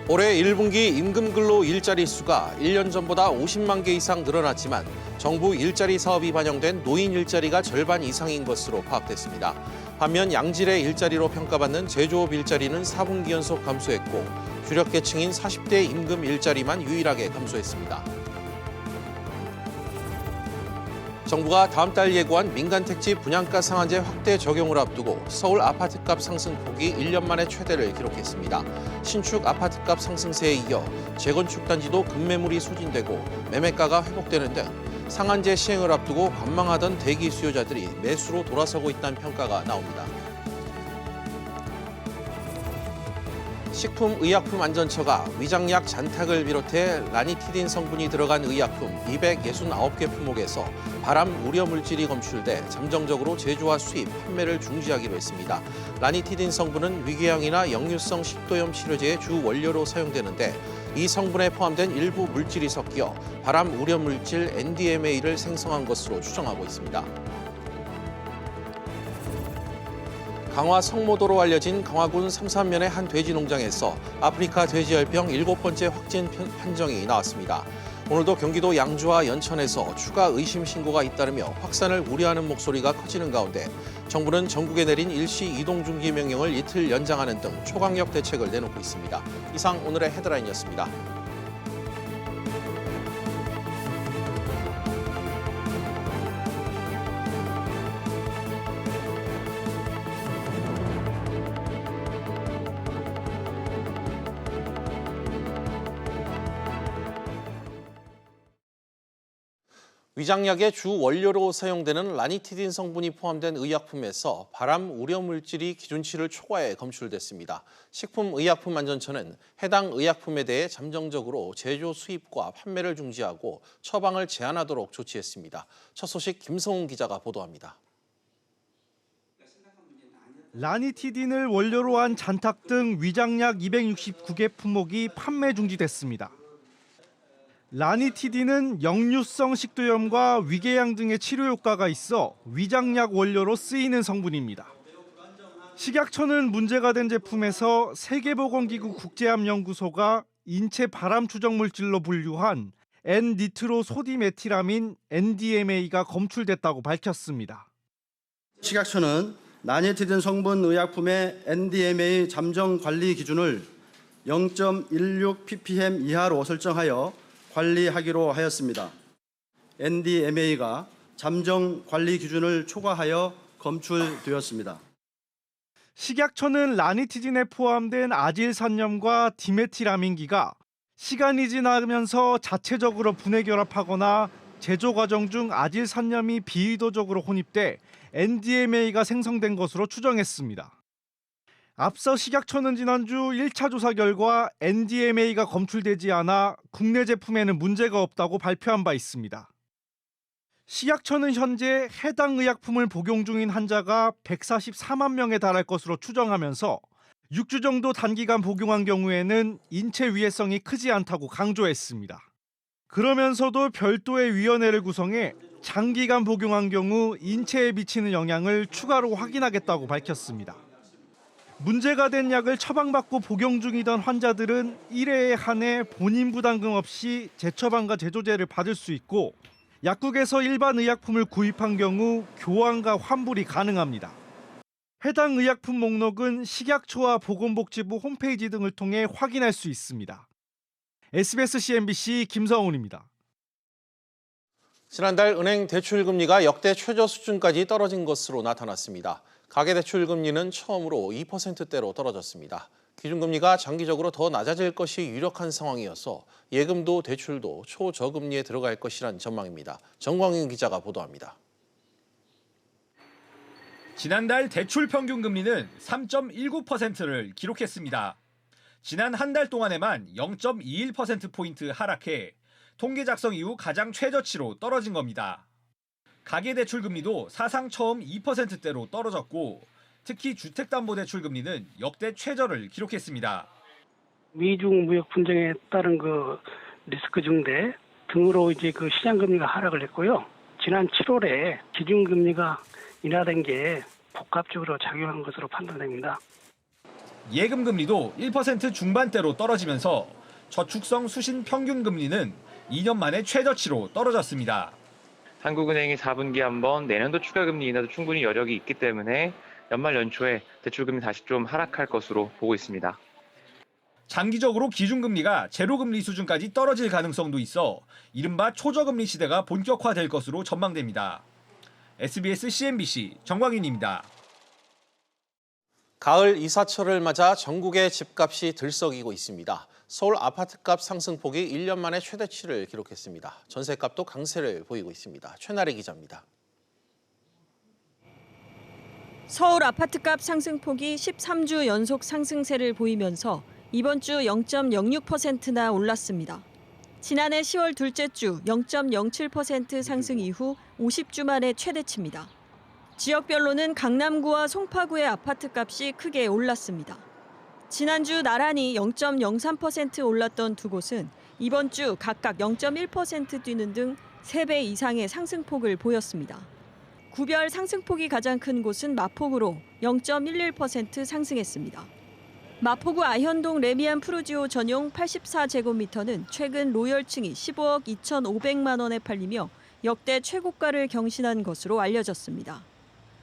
올해 1분기 임금근로 일자리 수가 1년 전보다 50만 개 이상 늘어났지만 정부 일자리 사업이 반영된 노인 일자리가 절반 이상인 것으로 파악됐습니다. 반면 양질의 일자리로 평가받는 제조업 일자리는 4분기 연속 감소했고 주력 계층인 40대 임금 일자리만 유일하게 감소했습니다. 정부가 다음 달 예고한 민간 택지 분양가 상한제 확대 적용을 앞두고 서울 아파트값 상승폭이 1년 만에 최대를 기록했습니다. 신축 아파트값 상승세에 이어 재건축 단지도 급매물이 소진되고 매매가가 회복되는 등 상한제 시행을 앞두고 관망하던 대기 수요자들이 매수로 돌아서고 있다는 평가가 나옵니다. 식품의약품안전처가 위장약 잔탁을 비롯해 라니티딘 성분이 들어간 의약품 269개 품목에서 발암 우려 물질이 검출돼 잠정적으로 제조와 수입, 판매를 중지하기로 했습니다. 라니티딘 성분은 위궤양이나 역류성 식도염 치료제의 주 원료로 사용되는데 이 성분에 포함된 일부 물질이 섞여 발암 우려 물질 NDMA를 생성한 것으로 추정하고 있습니다. 강화 성모도로 알려진 강화군 삼산면의 한 돼지 농장에서 아프리카 돼지열병 7번째 확진 판정이 나왔습니다. 오늘도 경기도 양주와 연천에서 추가 의심 신고가 잇따르며 확산을 우려하는 목소리가 커지는 가운데 정부는 전국에 내린 일시 이동 중지 명령을 이틀 연장하는 등 초강력 대책을 내놓고 있습니다. 이상 오늘의 헤드라인이었습니다. 위장약의 주 원료로 사용되는 라니티딘 성분이 포함된 의약품에서 발암 우려 물질이 기준치를 초과해 검출됐습니다. 식품의약품안전처는 해당 의약품에 대해 잠정적으로 제조 수입과 판매를 중지하고 처방을 제한하도록 조치했습니다. 첫 소식 김성훈 기자가 보도합니다. 라니티딘을 원료로 한 잔탁 등 위장약 269개 품목이 판매 중지됐습니다. 라니티딘은 역류성 식도염과 위궤양 등의 치료 효과가 있어 위장약 원료로 쓰이는 성분입니다. 식약처는 문제가 된 제품에서 세계보건기구 국제암연구소가 인체 발암 추정 물질로 분류한 N-니트로소디메티라민 NDMA가 검출됐다고 밝혔습니다. 식약처는 라니티딘 성분 의약품의 NDMA 잠정 관리 기준을 0.16 ppm 이하로 설정하여 관리하기로 하였습니다. NDMA가 잠정 관리 기준을 초과하여 검출되었습니다. 식약처는 라니티딘에 포함된 아질산염과 디메틸아민기가 시간이 지나면서 자체적으로 분해 결합하거나 제조 과정 중 아질산염이 비의도적으로 혼입돼 NDMA가 생성된 것으로 추정했습니다. 앞서 식약처는 지난주 1차 조사 결과 NDMA가 검출되지 않아 국내 제품에는 문제가 없다고 발표한 바 있습니다. 식약처는 현재 해당 의약품을 복용 중인 환자가 144만 명에 달할 것으로 추정하면서 6주 정도 단기간 복용한 경우에는 인체 위해성이 크지 않다고 강조했습니다. 그러면서도 별도의 위원회를 구성해 장기간 복용한 경우 인체에 미치는 영향을 추가로 확인하겠다고 밝혔습니다. 문제가 된 약을 처방받고 복용 중이던 환자들은 1회에 한해 본인 부담금 없이 재처방과 재조제를 받을 수 있고 약국에서 일반 의약품을 구입한 경우 교환과 환불이 가능합니다. 해당 의약품 목록은 식약처와 보건복지부 홈페이지 등을 통해 확인할 수 있습니다. SBS CNBC 김성훈입니다. 지난달 은행 대출금리가 역대 최저 수준까지 떨어진 것으로 나타났습니다. 가계대출 금리는 처음으로 2%대로 떨어졌습니다. 기준금리가 장기적으로 더 낮아질 것이 유력한 상황이어서 예금도 대출도 초저금리에 들어갈 것이란 전망입니다. 정광윤 기자가 보도합니다. 지난달 대출 평균 금리는 3.19%를 기록했습니다. 지난 한 달 동안에만 0.21%포인트 하락해 통계 작성 이후 가장 최저치로 떨어진 겁니다. 가계대출 금리도 사상 처음 2%대로 떨어졌고 특히 주택담보대출 금리는 역대 최저를 기록했습니다. 미중 무역 분쟁에 따른 리스크 증대 등으로 이제 시장 금리가 하락을 했고요. 지난 7월에 기준금리가 인하된 게 복합적으로 작용한 것으로 판단됩니다. 예금 금리도 1% 중반대로 떨어지면서 저축성 수신 평균 금리는 2년 만에 최저치로 떨어졌습니다. 한국은행이 4분기에 한번 내년도 추가 금리 인하도 충분히 여력이 있기 때문에 연말 연초에 대출금리 다시 좀 하락할 것으로 보고 있습니다. 장기적으로 기준금리가 제로금리 수준까지 떨어질 가능성도 있어 이른바 초저금리 시대가 본격화될 것으로 전망됩니다. SBS CNBC 정광윤입니다. 가을 이사철을 맞아 전국의 집값이 들썩이고 있습니다. 서울 아파트값 상승폭이 1년 만에 최대치를 기록했습니다. 전세값도 강세를 보이고 있습니다. 최나래 기자입니다. 서울 아파트값 상승폭이 13주 연속 상승세를 보이면서 이번 주 0.06%나 올랐습니다. 지난해 10월 둘째 주 0.07% 상승 이후 50주 만에 최대치입니다. 지역별로는 강남구와 송파구의 아파트값이 크게 올랐습니다. 지난주 나란히 0.03% 올랐던 두 곳은 이번 주 각각 0.1% 뛰는 등 3배 이상의 상승폭을 보였습니다. 구별 상승폭이 가장 큰 곳은 마포구로 0.11% 상승했습니다. 마포구 아현동 레미안 프루지오 전용 84제곱미터는 최근 로열층이 15억 2,500만 원에 팔리며 역대 최고가를 경신한 것으로 알려졌습니다.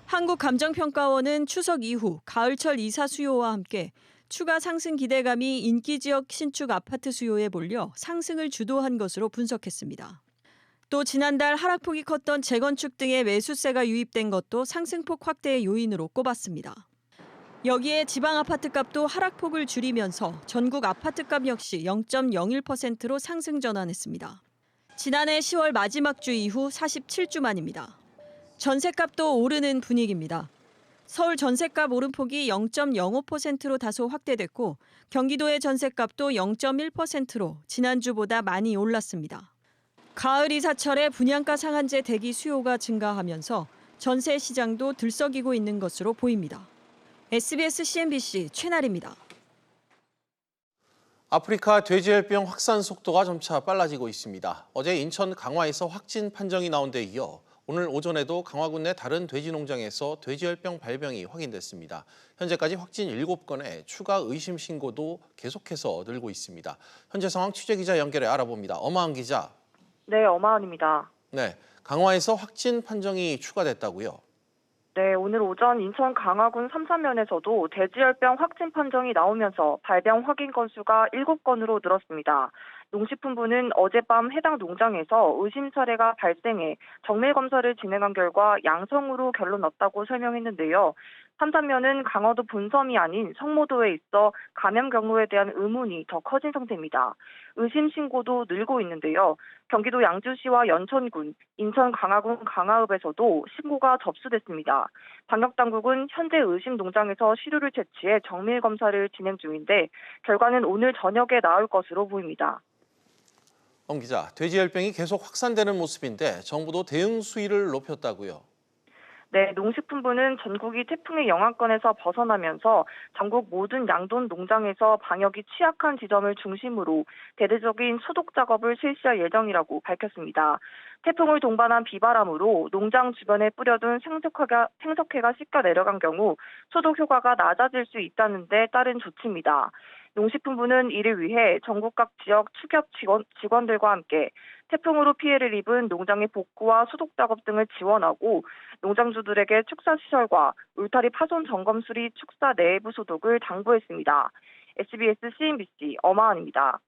한국감정평가원은 추석 이후 가을철 이사 수요와 함께 추가 상승 기대감이 인기 지역 신축 아파트 수요에 몰려 상승을 주도한 것으로 분석했습니다. 또 지난달 하락폭이 컸던 재건축 등의 매수세가 유입된 것도 상승폭 확대의 요인으로 꼽았습니다. 여기에 지방 아파트값도 하락폭을 줄이면서 전국 아파트값 역시 0.01%로 상승 전환했습니다. 지난해 10월 마지막 주 이후 47주 만입니다. 전세값도 오르는 분위기입니다. 서울 전세값 오름폭이 0.05%로 다소 확대됐고 경기도의 전세값도 0.1%로 지난주보다 많이 올랐습니다. 가을 이사철에 분양가 상한제 대기 수요가 증가하면서 전세 시장도 들썩이고 있는 것으로 보입니다. SBS CNBC 최나리입니다. 아프리카 돼지열병 확산 속도가 점차 빨라지고 있습니다. 어제 인천 강화에서 확진 판정이 나온 데 이어 오늘 오전에도 강화군 내 다른 돼지 농장에서 돼지열병 발병이 확인됐습니다. 현재까지 확진 7건에 추가 의심 신고도 계속해서 늘고 있습니다. 현재 상황 취재기자 연결해 알아봅니다. 엄하은 기자. 네, 엄하은입니다. 네, 강화에서 확진 판정이 추가됐다고요? 네, 오늘 오전 인천 강화군 삼산면에서도 돼지열병 확진 판정이 나오면서 발병 확인 건수가 7건으로 늘었습니다. 농식품부는 어젯밤 해당 농장에서 의심 사례가 발생해 정밀 검사를 진행한 결과 양성으로 결론 났다고 설명했는데요. 삼산면은 강화도 본섬이 아닌 성모도에 있어 감염 경로에 대한 의문이 더 커진 상태입니다. 의심 신고도 늘고 있는데요. 경기도 양주시와 연천군, 인천 강화군 강화읍에서도 신고가 접수됐습니다. 방역당국은 현재 의심 농장에서 시료를 채취해 정밀 검사를 진행 중인데 결과는 오늘 저녁에 나올 것으로 보입니다. 엄 기자, 돼지열병이 계속 확산되는 모습인데 정부도 대응 수위를 높였다고요? 네, 농식품부는 전국이 태풍의 영향권에서 벗어나면서 전국 모든 양돈 농장에서 방역이 취약한 지점을 중심으로 대대적인 소독 작업을 실시할 예정이라고 밝혔습니다. 태풍을 동반한 비바람으로 농장 주변에 뿌려둔 생석회가 씻겨 내려간 경우 소독 효과가 낮아질 수 있다는 데 따른 조치입니다. 농식품부는 이를 위해 전국 각 지역 축협 직원들과 함께 태풍으로 피해를 입은 농장의 복구와 소독 작업 등을 지원하고 농장주들에게 축사시설과 울타리 파손 점검 수리 축사 내부 소독을 당부했습니다. SBS CNBC 엄하은입니다.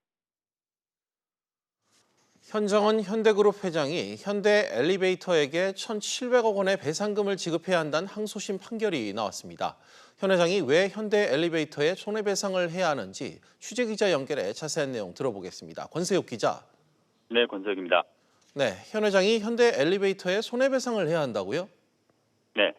현정은 현대그룹 회장이 현대 엘리베이터에게 1,700억 원의 배상금을 지급해야 한다는 항소심 판결이 나왔습니다. 현 회장이 왜 현대 엘리베이터에 손해배상을 해야 하는지 취재기자 연결해 자세한 내용 들어보겠습니다. 권세욱 기자. 네, 권세욱입니다. 네, 현 회장이 현대 엘리베이터에 손해배상을 해야 한다고요? 네,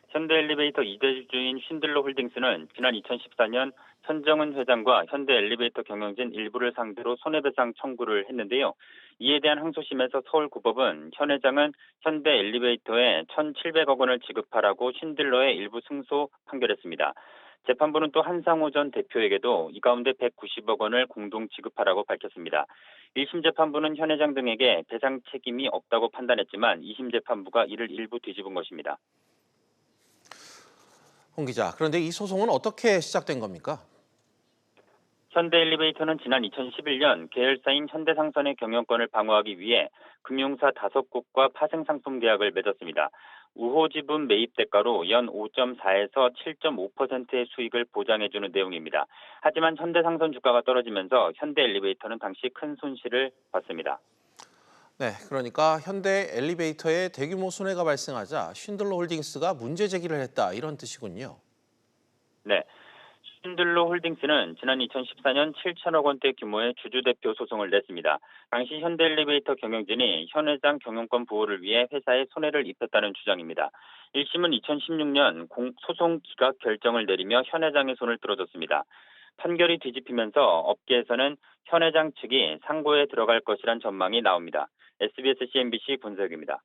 현대 엘리베이터 2대 주주인 신들로 홀딩스는 지난 2014년 현정은 회장과 현대 엘리베이터 경영진 일부를 상대로 손해배상 청구를 했는데요. 이에 대한 항소심에서 서울구법은 현 회장은 현대 엘리베이터에 1,700억 원을 지급하라고 신들러에 일부 승소 판결했습니다. 재판부는 또 한상호 전 대표에게도 이 가운데 190억 원을 공동 지급하라고 밝혔습니다. 1심 재판부는 현 회장 등에게 배상 책임이 없다고 판단했지만 2심 재판부가 이를 일부 뒤집은 것입니다. 홍 기자, 그런데 이 소송은 어떻게 시작된 겁니까? 현대엘리베이터는 지난 2011년 계열사인 현대상선의 경영권을 방어하기 위해 금융사 5곳과 파생상품 계약을 맺었습니다. 우호 지분 매입 대가로 연 5.4에서 7.5%의 수익을 보장해주는 내용입니다. 하지만 현대상선 주가가 떨어지면서 현대엘리베이터는 당시 큰 손실을 봤습니다. 네, 그러니까 현대엘리베이터에 대규모 손해가 발생하자 쉰들러 홀딩스가 문제 제기를 했다, 이런 뜻이군요. 네. 쉰들러 홀딩스는 지난 2014년 7천억 원대 규모의 주주대표 소송을 냈습니다. 당시 현대엘리베이터 경영진이 현 회장 경영권 보호를 위해 회사에 손해를 입혔다는 주장입니다. 1심은 2016년 소송 기각 결정을 내리며 현 회장의 손을 들어줬습니다. 판결이 뒤집히면서 업계에서는 현 회장 측이 상고에 들어갈 것이란 전망이 나옵니다. SBS CNBC 권석입니다.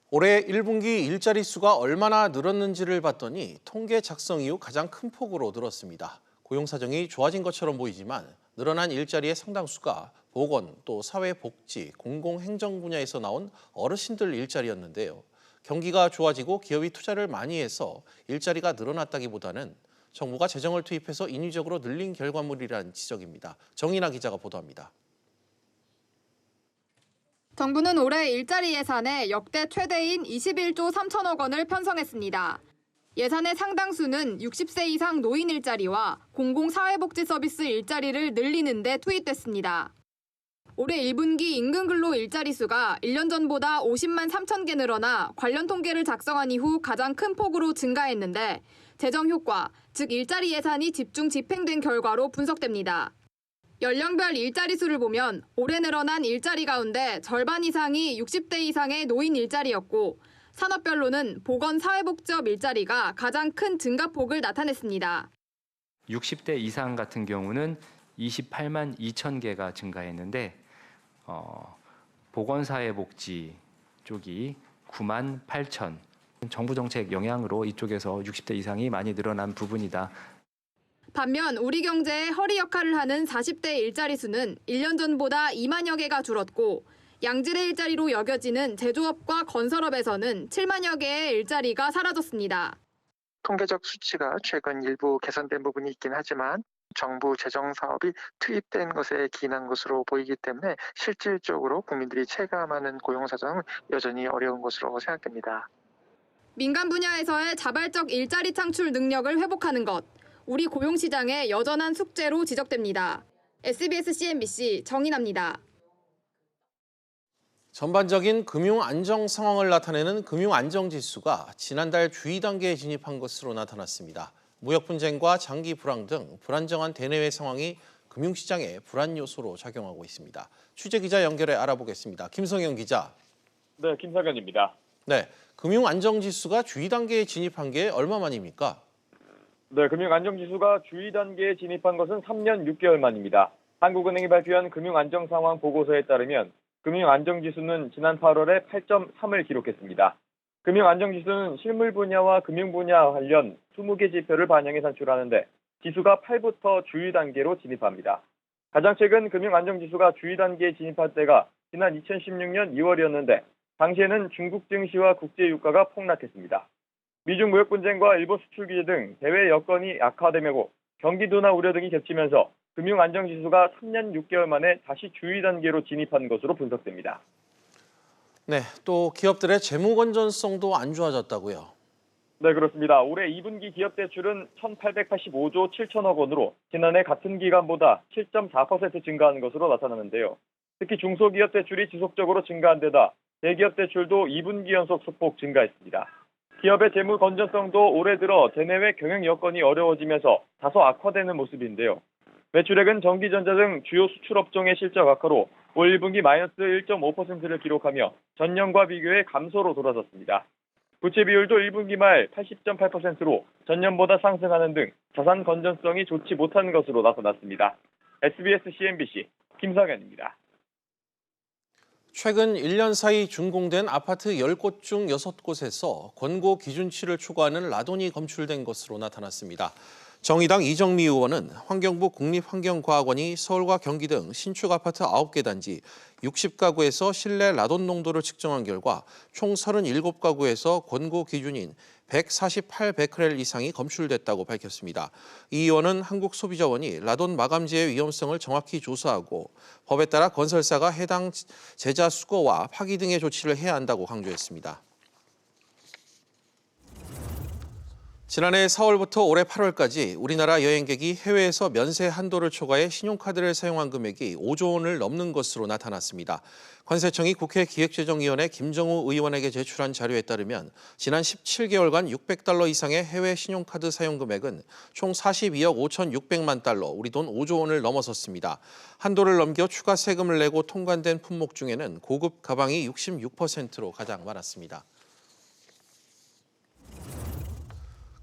올해 1분기 일자리 수가 얼마나 늘었는지를 봤더니 통계 작성 이후 가장 큰 폭으로 늘었습니다. 고용 사정이 좋아진 것처럼 보이지만 늘어난 일자리의 상당수가 보건, 또 사회복지, 공공행정 분야에서 나온 어르신들 일자리였는데요. 경기가 좋아지고 기업이 투자를 많이 해서 일자리가 늘어났다기보다는 정부가 재정을 투입해서 인위적으로 늘린 결과물이라는 지적입니다. 정인아 기자가 보도합니다. 정부는 올해 일자리 예산에 역대 최대인 21조 3천억 원을 편성했습니다. 예산의 상당수는 60세 이상 노인 일자리와 공공사회복지 서비스 일자리를 늘리는 데 투입됐습니다. 올해 1분기 임금근로 일자리 수가 1년 전보다 50만 3천 개 늘어나 관련 통계를 작성한 이후 가장 큰 폭으로 증가했는데 재정 효과, 즉 일자리 예산이 집중 집행된 결과로 분석됩니다. 연령별 일자리 수를 보면 올해 늘어난 일자리 가운데 절반 이상이 60대 이상의 노인 일자리였고 산업별로는 보건 사회복지업 일자리가 가장 큰 증가폭을 나타냈습니다. 60대 이상 같은 경우는 28만 2천 개가 증가했는데 보건사회복지 쪽이 9만 8천. 정부 정책 영향으로 이쪽에서 60대 이상이 많이 늘어난 부분이다. 반면 우리 경제의 허리 역할을 하는 40대 일자리 수는 1년 전보다 2만여 개가 줄었고 양질의 일자리로 여겨지는 제조업과 건설업에서는 7만여 개의 일자리가 사라졌습니다. 통계적 수치가 최근 일부 개선된 부분이 있긴 하지만 정부 재정 사업이 투입된 것에 기인한 것으로 보이기 때문에 실질적으로 국민들이 체감하는 고용 사정은 여전히 어려운 것으로 생각됩니다. 민간 분야에서의 자발적 일자리 창출 능력을 회복하는 것, 우리 고용시장의 여전한 숙제로 지적됩니다. SBS CNBC 정인아입니다. 전반적인 금융 안정 상황을 나타내는 금융 안정지수가 지난달 주의 단계에 진입한 것으로 나타났습니다. 무역 분쟁과 장기 불황 등 불안정한 대내외 상황이 금융시장의 불안 요소로 작용하고 있습니다. 취재 기자 연결해 알아보겠습니다. 김성현 기자. 네, 김성현입니다. 네, 금융 안정지수가 주의 단계에 진입한 게 얼마 만입니까? 네, 금융안정지수가 주의 단계에 진입한 것은 3년 6개월 만입니다. 한국은행이 발표한 금융안정상황 보고서에 따르면 금융안정지수는 지난 8월에 8.3을 기록했습니다. 금융안정지수는 실물 분야와 금융 분야 관련 20개 지표를 반영해 산출하는데 지수가 8부터 주의 단계로 진입합니다. 가장 최근 금융안정지수가 주의 단계에 진입할 때가 지난 2016년 2월이었는데 당시에는 중국 증시와 국제 유가가 폭락했습니다. 미중 무역 분쟁과 일본 수출 규제 등 대외 여건이 악화되고 경기 둔화 우려 등이 겹치면서 금융 안정 지수가 3년 6개월 만에 다시 주의 단계로 진입한 것으로 분석됩니다. 네, 또 기업들의 재무 건전성도 안 좋아졌다고요. 네, 그렇습니다. 올해 2분기 기업 대출은 1,885조 7천억 원으로 지난해 같은 기간보다 7.4% 증가한 것으로 나타나는데요. 특히 중소기업 대출이 지속적으로 증가한 데다 대기업 대출도 2분기 연속 소폭 증가했습니다. 기업의 재무 건전성도 올해 들어 대내외 경영 여건이 어려워지면서 다소 악화되는 모습인데요. 매출액은 전기전자 등 주요 수출 업종의 실적 악화로 올 1분기 마이너스 1.5%를 기록하며 전년과 비교해 감소로 돌아섰습니다. 부채 비율도 1분기 말 80.8%로 전년보다 상승하는 등 자산 건전성이 좋지 못한 것으로 나타났습니다. SBS CNBC 김성현입니다. 최근 1년 사이 준공된 아파트 10곳 중 6곳에서 권고 기준치를 초과하는 라돈이 검출된 것으로 나타났습니다. 정의당 이정미 의원은 환경부 국립환경과학원이 서울과 경기 등 신축 아파트 9개 단지 60가구에서 실내 라돈 농도를 측정한 결과 총 37가구에서 권고 기준인 148베크렐 이상이 검출됐다고 밝혔습니다. 이 의원은 한국소비자원이 라돈 마감재의 위험성을 정확히 조사하고 법에 따라 건설사가 해당 제자 수거와 파기 등의 조치를 해야 한다고 강조했습니다. 지난해 4월부터 올해 8월까지 우리나라 여행객이 해외에서 면세 한도를 초과해 신용카드를 사용한 금액이 5조 원을 넘는 것으로 나타났습니다. 관세청이 국회 기획재정위원회 김정우 의원에게 제출한 자료에 따르면 지난 17개월간 600달러 이상의 해외 신용카드 사용 금액은 총 42억 5,600만 달러, 우리 돈 5조 원을 넘어섰습니다. 한도를 넘겨 추가 세금을 내고 통관된 품목 중에는 고급 가방이 66%로 가장 많았습니다.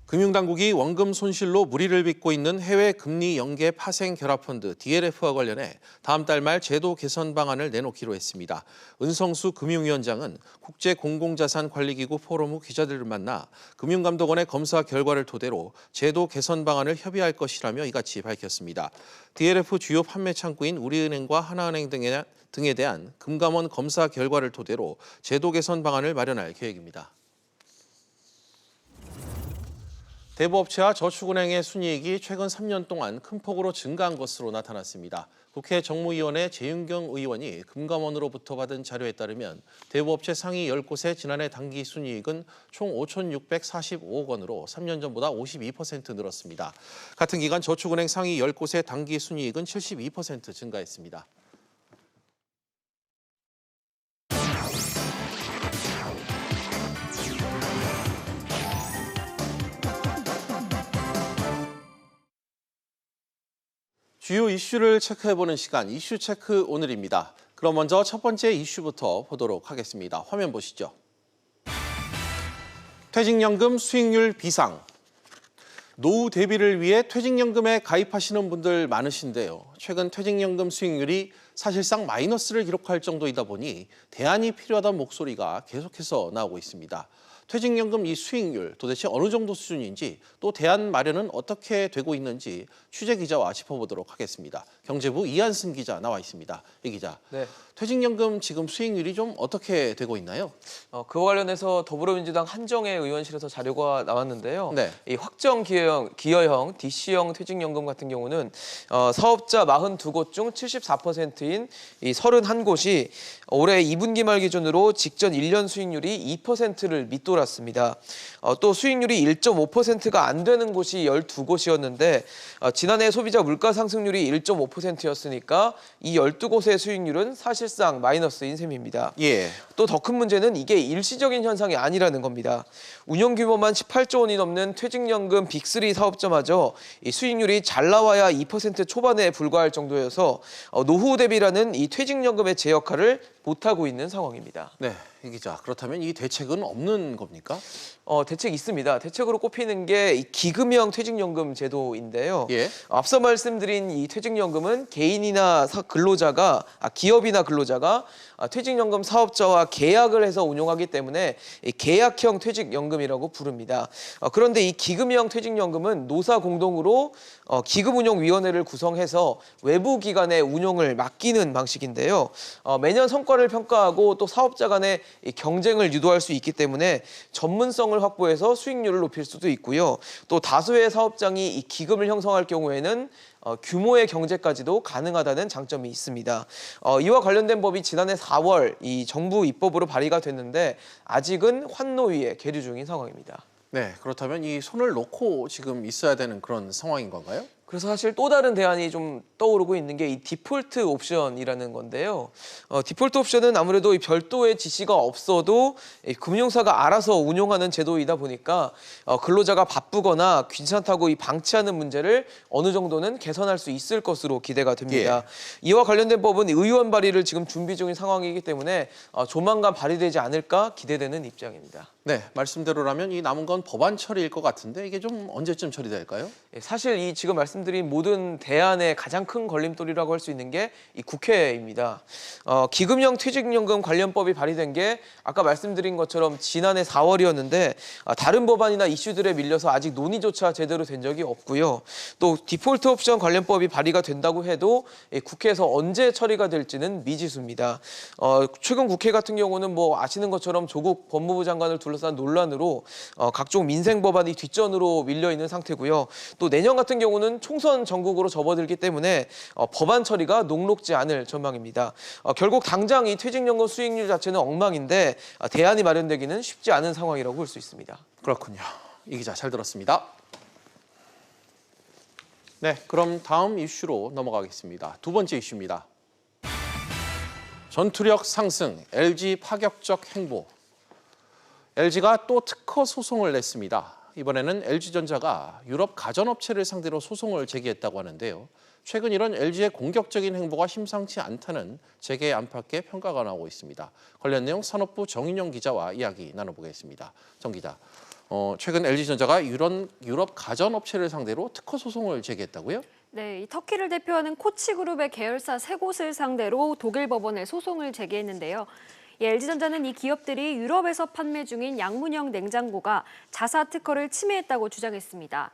금융당국이 원금 손실로 무리를 빚고 있는 해외 금리 연계 파생 결합펀드 DLF와 관련해 다음 달 말 제도 개선 방안을 내놓기로 했습니다. 은성수 금융위원장은 국제공공자산관리기구 포럼 후 기자들을 만나 금융감독원의 검사 결과를 토대로 제도 개선 방안을 협의할 것이라며 이같이 밝혔습니다. DLF 주요 판매 창구인 우리은행과 하나은행 등에 대한 금감원 검사 결과를 토대로 제도 개선 방안을 마련할 계획입니다. 대부업체와 저축은행의 순이익이 최근 3년 동안 큰 폭으로 증가한 것으로 나타났습니다. 국회 정무위원회 재윤경 의원이 금감원으로부터 받은 자료에 따르면 대부업체 상위 10곳의 지난해 당기 순이익은 총 5,645억 원으로 3년 전보다 52% 늘었습니다. 같은 기간 저축은행 상위 10곳의 당기 순이익은 72% 증가했습니다. 주요 이슈를 체크해보는 시간, 이슈 체크 오늘입니다. 그럼 먼저 첫 번째 이슈부터 보도록 하겠습니다. 화면 보시죠. 퇴직연금 수익률 비상. 노후 대비를 위해 퇴직연금에 가입하시는 분들 많으신데요. 최근 퇴직연금 수익률이 사실상 마이너스를 기록할 정도이다 보니 대안이 필요하다는 목소리가 계속해서 나오고 있습니다. 퇴직연금 이 수익률 도대체 어느 정도 수준인지 또 대안 마련은 어떻게 되고 있는지 취재기자와 짚어보도록 하겠습니다. 경제부 이한승 기자 나와 있습니다. 이 기자, 네. 퇴직연금 지금 수익률이 좀 어떻게 되고 있나요? 그와 관련해서 더불어민주당 한정혜 의원실에서 자료가 나왔는데요. 네. 이 확정 기여형 DC형 퇴직연금 같은 경우는 사업자 42곳 중 74%인 이 31곳이 올해 2분기 말 기준으로 직전 1년 수익률이 2%를 밑돌았습니다. 또 수익률이 1.5%가 안 되는 곳이 12곳이었는데 지난해 소비자 물가 상승률이 1.5%였으니까 이 12곳의 수익률은 사실상 마이너스인 셈입니다. 예. 또 더 큰 문제는 이게 일시적인 현상이 아니라는 겁니다. 운영 규모만 18조 원이 넘는 퇴직연금 빅3 사업자마저 이 수익률이 잘 나와야 2% 초반에 불과할 정도여서 노후 대비라는 이 퇴직연금의 제 역할을 못하고 있는 상황입니다. 네, 이 기자. 그렇다면 이 대책은 없는 겁니까? 대책이 있습니다. 대책으로 꼽히는 게 이 기금형 퇴직연금 제도인데요. 예. 앞서 말씀드린 이 퇴직연금은 개인이나 기업이나 근로자가 퇴직연금 사업자와 계약을 해서 운용하기 때문에 이 계약형 퇴직연금이라고 부릅니다. 그런데 이 기금형 퇴직연금은 노사 공동으로 기금운용위원회를 구성해서 외부 기관의 운용을 맡기는 방식인데요. 매년 성과를 평가하고 또 사업자 간의 이 경쟁을 유도할 수 있기 때문에 전문성을 확보해서 수익률을 높일 수도 있고요. 또 다수의 사업장이 이 기금을 형성할 경우에는 규모의 경제까지도 가능하다는 장점이 있습니다. 이와 관련된 법이 지난해 4월 이 정부 입법으로 발의가 됐는데 아직은 환노위에 계류 중인 상황입니다. 네, 그렇다면 이 손을 놓고 지금 있어야 되는 그런 상황인 건가요? 그래서 사실 또 다른 대안이 좀 떠오르고 있는 게 이 디폴트 옵션이라는 건데요. 디폴트 옵션은 아무래도 이 별도의 지시가 없어도 이 금융사가 알아서 운용하는 제도이다 보니까 근로자가 바쁘거나 귀찮다고 이 방치하는 문제를 어느 정도는 개선할 수 있을 것으로 기대가 됩니다. 예. 이와 관련된 법은 의원 발의를 지금 준비 중인 상황이기 때문에 조만간 발의되지 않을까 기대되는 입장입니다. 네, 말씀대로라면 이 남은 건 법안 처리일 것 같은데 이게 좀 언제쯤 처리될까요? 사실 이 지금 말씀드린 말씀드린 모든 대안의 가장 큰 걸림돌이라고 할 수 있는 게 이 국회입니다. 기금형 퇴직연금 관련법이 발의된 게 아까 말씀드린 것처럼 지난해 4월이었는데 다른 법안이나 이슈들에 밀려서 아직 논의조차 제대로 된 적이 없고요. 또 디폴트 옵션 관련법이 발의가 된다고 해도 국회에서 언제 처리가 될지는 미지수입니다. 최근 국회 같은 경우는 뭐 아시는 것처럼 조국 법무부 장관을 둘러싼 논란으로 각종 민생 법안이 뒷전으로 밀려 있는 상태고요. 또 내년 같은 경우는 총선 전국으로 접어들기 때문에 법안 처리가 녹록지 않을 전망입니다. 결국 당장 이 퇴직연금 수익률 자체는 엉망인데 대안이 마련되기는 쉽지 않은 상황이라고 볼 수 있습니다. 그렇군요. 이 기자 잘 들었습니다. 네, 그럼 다음 이슈로 넘어가겠습니다. 두 번째 이슈입니다. 전투력 상승, LG 파격적 행보. LG가 또 특허 소송을 냈습니다. 이번에는 LG전자가 유럽 가전업체를 상대로 소송을 제기했다고 하는데요. 최근 이런 LG의 공격적인 행보가 심상치 않다는 재계 안팎의 평가가 나오고 있습니다. 관련 내용 산업부 정인영 기자와 이야기 나눠보겠습니다. 정 기자, 최근 LG전자가 유럽 가전업체를 상대로 특허 소송을 제기했다고요? 네, 이 터키를 대표하는 코치그룹의 계열사 3곳을 상대로 독일 법원에 소송을 제기했는데요. LG전자는 이 기업들이 유럽에서 판매 중인 양문형 냉장고가 자사 특허를 침해했다고 주장했습니다.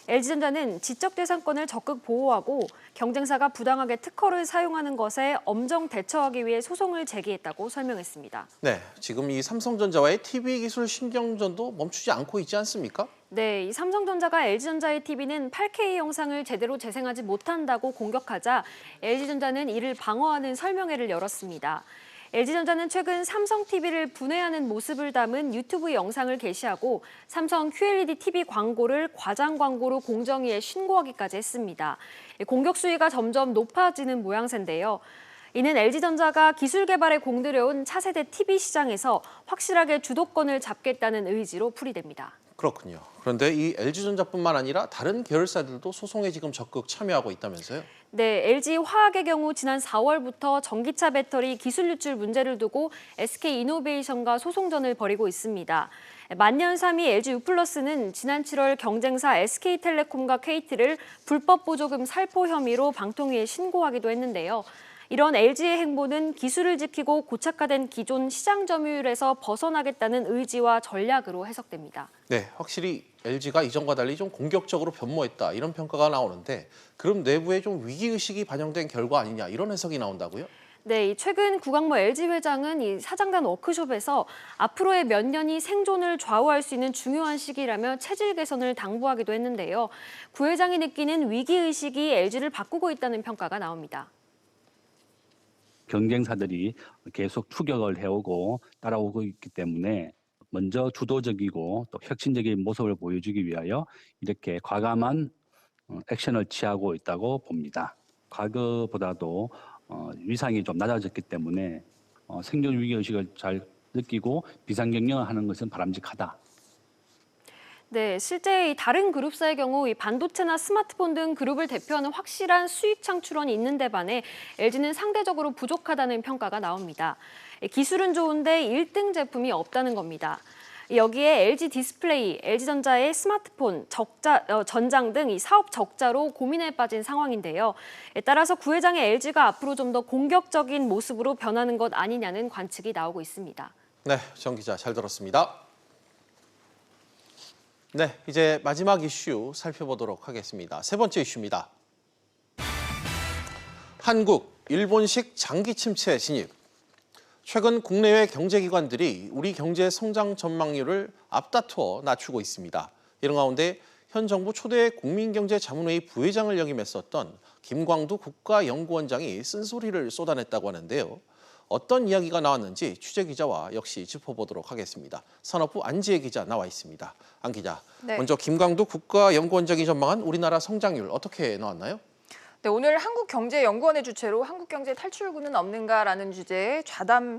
LG전자는 지적재산권을 적극 보호하고 경쟁사가 부당하게 특허를 사용하는 것에 엄정 대처하기 위해 소송을 제기했다고 설명했습니다. 네, 지금 이 삼성전자와의 TV 기술 신경전도 멈추지 않고 있지 않습니까? 네, 이 삼성전자가 LG전자의 TV는 8K 영상을 제대로 재생하지 못한다고 공격하자 LG전자는 이를 방어하는 설명회를 열었습니다. LG전자는 최근 삼성 TV를 분해하는 모습을 담은 유튜브 영상을 게시하고 삼성 QLED TV 광고를 과장 광고로 공정위에 신고하기까지 했습니다. 공격 수위가 점점 높아지는 모양새인데요. 이는 LG전자가 기술 개발에 공들여온 차세대 TV 시장에서 확실하게 주도권을 잡겠다는 의지로 풀이됩니다. 그렇군요. 그런데 이 LG전자뿐만 아니라 다른 계열사들도 소송에 지금 적극 참여하고 있다면서요? 네, LG화학의 경우 지난 4월부터 전기차 배터리 기술 유출 문제를 두고 SK이노베이션과 소송전을 벌이고 있습니다. 만년 3위 LG유플러스는 지난 7월 경쟁사 SK텔레콤과 KT를 불법 보조금 살포 혐의로 방통위에 신고하기도 했는데요. 이런 LG의 행보는 기술을 지키고 고착화된 기존 시장 점유율에서 벗어나겠다는 의지와 전략으로 해석됩니다. 네, 확실히 LG가 이전과 달리 좀 공격적으로 변모했다 이런 평가가 나오는데 그럼 내부에 좀 위기의식이 반영된 결과 아니냐 이런 해석이 나온다고요? 네, 최근 구강모 LG 회장은 이 사장단 워크숍에서 앞으로의 몇 년이 생존을 좌우할 수 있는 중요한 시기라며 체질 개선을 당부하기도 했는데요. 구 회장이 느끼는 위기의식이 LG를 바꾸고 있다는 평가가 나옵니다. 경쟁사들이 계속 추격을 해오고 따라오고 있기 때문에 먼저 주도적이고 또 혁신적인 모습을 보여주기 위하여 이렇게 과감한 액션을 취하고 있다고 봅니다. 과거보다도 위상이 좀 낮아졌기 때문에 생존 위기의식을 잘 느끼고 비상경영을 하는 것은 바람직하다. 네, 실제 다른 그룹사의 경우 이 반도체나 스마트폰 등 그룹을 대표하는 확실한 수익 창출원이 있는 데 반해 LG는 상대적으로 부족하다는 평가가 나옵니다. 기술은 좋은데 1등 제품이 없다는 겁니다. 여기에 LG 디스플레이, LG전자의 스마트폰, 전장 등 이 사업 적자로 고민에 빠진 상황인데요. 따라서 구 회장의 LG가 앞으로 좀 더 공격적인 모습으로 변하는 것 아니냐는 관측이 나오고 있습니다. 네, 정 기자 잘 들었습니다. 네, 이제 마지막 이슈 살펴보도록 하겠습니다. 세 번째 이슈입니다. 한국, 일본식 장기 침체 진입. 최근 국내외 경제기관들이 우리 경제 성장 전망률을 앞다투어 낮추고 있습니다. 이런 가운데 현 정부 초대 국민경제자문회의 부회장을 역임했었던 김광두 국가연구원장이 쓴소리를 쏟아냈다고 하는데요. 어떤 이야기가 나왔는지 취재기자와 역시 짚어보도록 하겠습니다. 산업부 안지혜 기자 나와 있습니다. 안 기자, 네. 먼저 김광두 국가연구원장이 전망한 우리나라 성장률 어떻게 나왔나요? 네, 오늘 한국경제연구원의 주최로 한국경제 탈출구는 없는가라는 주제의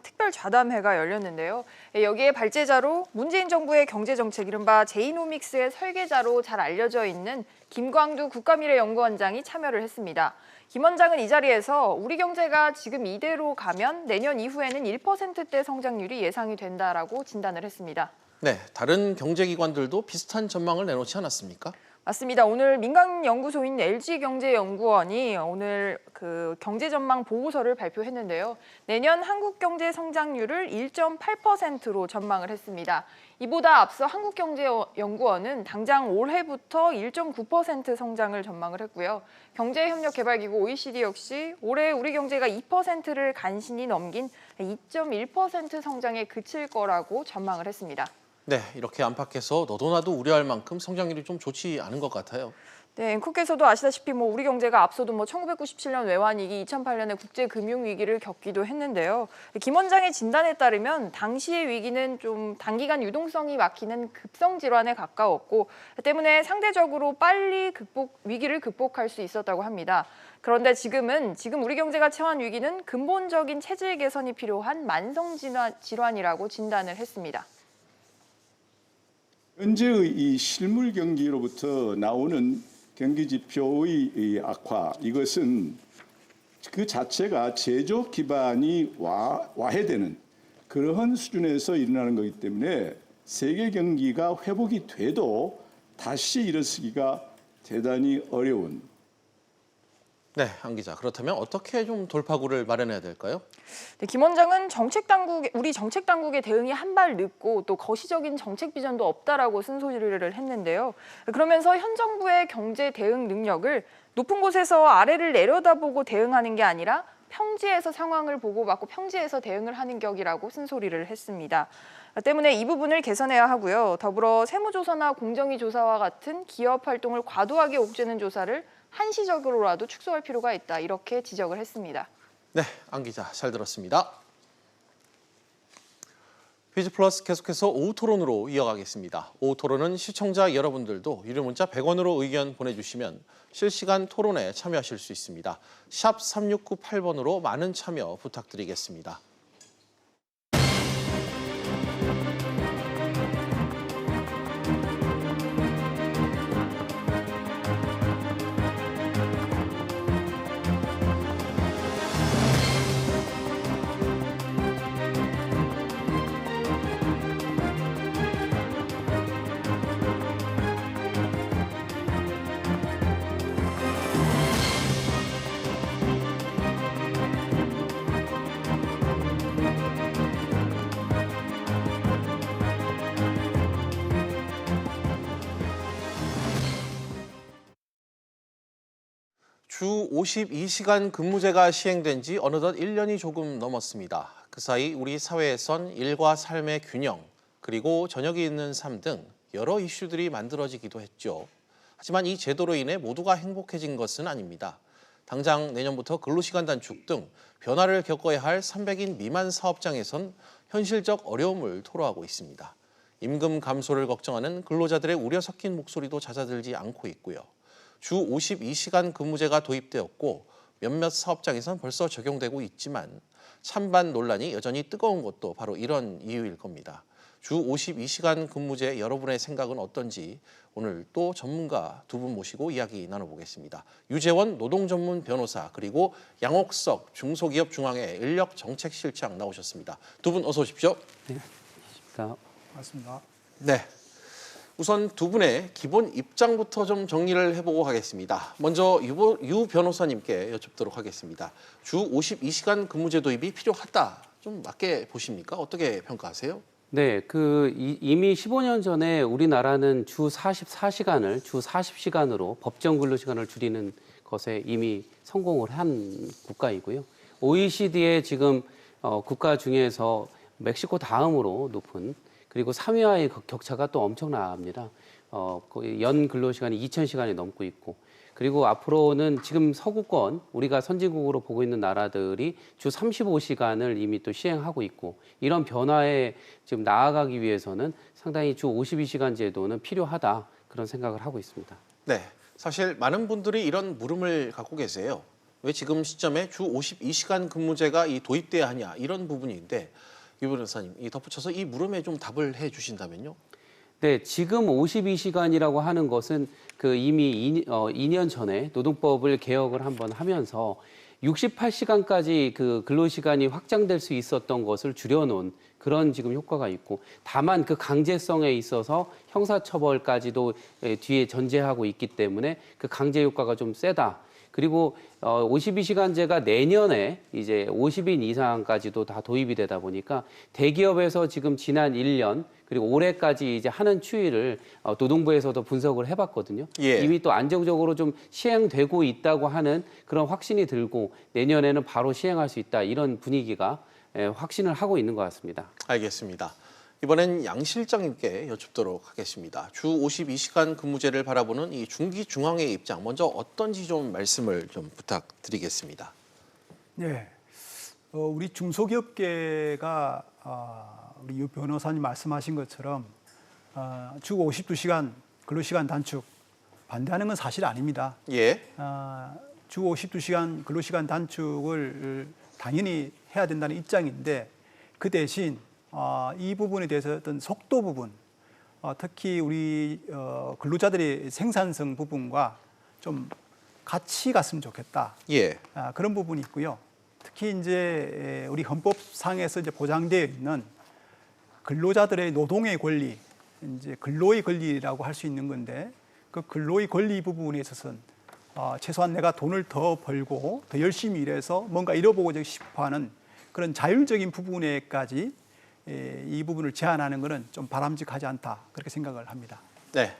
특별 좌담회가 열렸는데요. 여기에 발제자로 문재인 정부의 경제정책 이른바 제이노믹스의 설계자로 잘 알려져 있는 김광두 국가미래연구원장이 참여를 했습니다. 김 원장은 이 자리에서 우리 경제가 지금 이대로 가면 내년 이후에는 1%대 성장률이 예상이 된다라고 진단을 했습니다. 네, 다른 경제기관들도 비슷한 전망을 내놓지 않았습니까? 맞습니다. 오늘 민간 연구소인 LG경제연구원이 오늘 그 경제전망 보고서를 발표했는데요. 내년 한국 경제 성장률을 1.8%로 전망을 했습니다. 이보다 앞서 한국경제연구원은 당장 올해부터 1.9% 성장을 전망을 했고요. 경제협력개발기구 OECD 역시 올해 우리 경제가 2%를 간신히 넘긴 2.1% 성장에 그칠 거라고 전망을 했습니다. 네, 이렇게 안팎에서 너도 나도 우려할 만큼 성장률이 좀 좋지 않은 것 같아요. 네, 앵커께서도 아시다시피 우리 경제가 앞서도 1997년 외환위기, 2008년에 국제금융위기를 겪기도 했는데요. 김 원장의 진단에 따르면 당시의 위기는 좀 단기간 유동성이 막히는 급성 질환에 가까웠고 때문에 상대적으로 빨리 위기를 극복할 수 있었다고 합니다. 그런데 지금 우리 경제가 처한 위기는 근본적인 체질 개선이 필요한 만성 질환이라고 진단을 했습니다. 현재의 이 실물 경기로부터 나오는 경기 지표의 악화, 이것은 그 자체가 제조 기반이 와해되는 그러한 수준에서 일어나는 거기 때문에 세계 경기가 회복이 돼도 다시 일어서기가 대단히 어려운. 네, 안 기자. 그렇다면 어떻게 좀 돌파구를 마련해야 될까요? 네, 김 원장은 우리 정책 당국의 대응이 한 발 늦고 또 거시적인 정책 비전도 없다라고 쓴소리를 했는데요. 그러면서 현 정부의 경제 대응 능력을 높은 곳에서 아래를 내려다보고 대응하는 게 아니라 평지에서 상황을 보고받고 평지에서 대응을 하는 격이라고 쓴소리를 했습니다. 때문에 이 부분을 개선해야 하고요. 더불어 세무조사나 공정위 조사와 같은 기업 활동을 과도하게 옥죄는 조사를 한시적으로라도 축소할 필요가 있다. 이렇게 지적을 했습니다. 네, 안 기자 잘 들었습니다. 퀴즈 플러스 계속해서 오후 토론으로 이어가겠습니다. 오후 토론은 시청자 여러분들도 유료 문자 100원으로 의견 보내주시면 실시간 토론에 참여하실 수 있습니다. 샵 3698번으로 많은 참여 부탁드리겠습니다. 주 52시간 근무제가 시행된 지 어느덧 1년이 조금 넘었습니다. 그 사이 우리 사회에선 일과 삶의 균형, 그리고 저녁이 있는 삶 등 여러 이슈들이 만들어지기도 했죠. 하지만 이 제도로 인해 모두가 행복해진 것은 아닙니다. 당장 내년부터 근로시간 단축 등 변화를 겪어야 할 300인 미만 사업장에선 현실적 어려움을 토로하고 있습니다. 임금 감소를 걱정하는 근로자들의 우려 섞인 목소리도 잦아들지 않고 있고요. 주 52시간 근무제가 도입되었고 몇몇 사업장에선 벌써 적용되고 있지만 찬반 논란이 여전히 뜨거운 것도 바로 이런 이유일 겁니다. 주 52시간 근무제 여러분의 생각은 어떤지 오늘 또 전문가 두 분 모시고 이야기 나눠보겠습니다. 유재원 노동전문 변호사 그리고 양옥석 중소기업 중앙회 인력정책실장 나오셨습니다. 두 분 어서 오십시오. 네, 반갑습니다. 네. 우선 두 분의 기본 입장부터 좀 정리를 해보고 가겠습니다. 먼저 유 변호사님께 여쭙도록 하겠습니다. 주 52시간 근무제 도입이 필요하다. 좀 맞게 보십니까? 어떻게 평가하세요? 네, 이미 15년 전에 우리나라는 주 44시간을 주 40시간으로 법정 근로시간을 줄이는 것에 이미 성공을 한 국가이고요. OECD의 지금 국가 중에서 멕시코 다음으로 높은 그리고 3위와의 격차가 또 엄청납니다. 거의 연 근로시간이 2,000시간이 넘고 있고 그리고 앞으로는 지금 서구권 우리가 선진국으로 보고 있는 나라들이 주 35시간을 이미 또 시행하고 있고 이런 변화에 지금 나아가기 위해서는 상당히 주 52시간 제도는 필요하다 그런 생각을 하고 있습니다. 네, 사실 많은 분들이 이런 물음을 갖고 계세요. 왜 지금 시점에 주 52시간 근무제가 도입돼야 하냐 이런 부분인데 유 변호사님, 덧붙여서 이 물음에 좀 답을 해 주신다면요. 네, 지금 52시간이라고 하는 것은 이미 2년 전에 노동법을 개혁을 한번 하면서 68시간까지 그 근로시간이 확장될 수 있었던 것을 줄여놓은 그런 지금 효과가 있고, 다만 그 강제성에 있어서 형사처벌까지도 뒤에 전제하고 있기 때문에 그 강제 효과가 좀 세다. 그리고 52시간제가 내년에 이제 50인 이상까지도 다 도입이 되다 보니까 대기업에서 지금 지난 1년 그리고 올해까지 이제 하는 추이를 노동부에서도 분석을 해봤거든요. 예. 이미 또 안정적으로 좀 시행되고 있다고 하는 그런 확신이 들고 내년에는 바로 시행할 수 있다, 이런 분위기가 확신을 하고 있는 것 같습니다. 알겠습니다. 이번엔 양 실장님께 여쭙도록 하겠습니다. 주 52시간 근무제를 바라보는 이 중기중앙의 입장, 먼저 어떤지 좀 말씀을 좀 부탁드리겠습니다. 네, 우리 중소기업계가 우리 유 변호사님 말씀하신 것처럼 주 52시간 근로시간 단축 반대하는 건 사실 아닙니다. 예. 주 52시간 근로시간 단축을 당연히 해야 된다는 입장인데, 그 대신 이 부분에 대해서 어떤 속도 부분, 특히 우리 근로자들의 생산성 부분과 좀 같이 갔으면 좋겠다. 예. 그런 부분이 있고요. 특히 이제 우리 헌법상에서 이제 보장되어 있는 근로자들의 노동의 권리, 이제 근로의 권리라고 할 수 있는 건데, 그 근로의 권리 부분에 있어서는 최소한 내가 돈을 더 벌고 더 열심히 일해서 뭔가 이뤄보고 싶어하는 그런 자율적인 부분에까지 이 부분을 제한하는 것은 좀 바람직하지 않다, 그렇게 생각을 합니다. 네.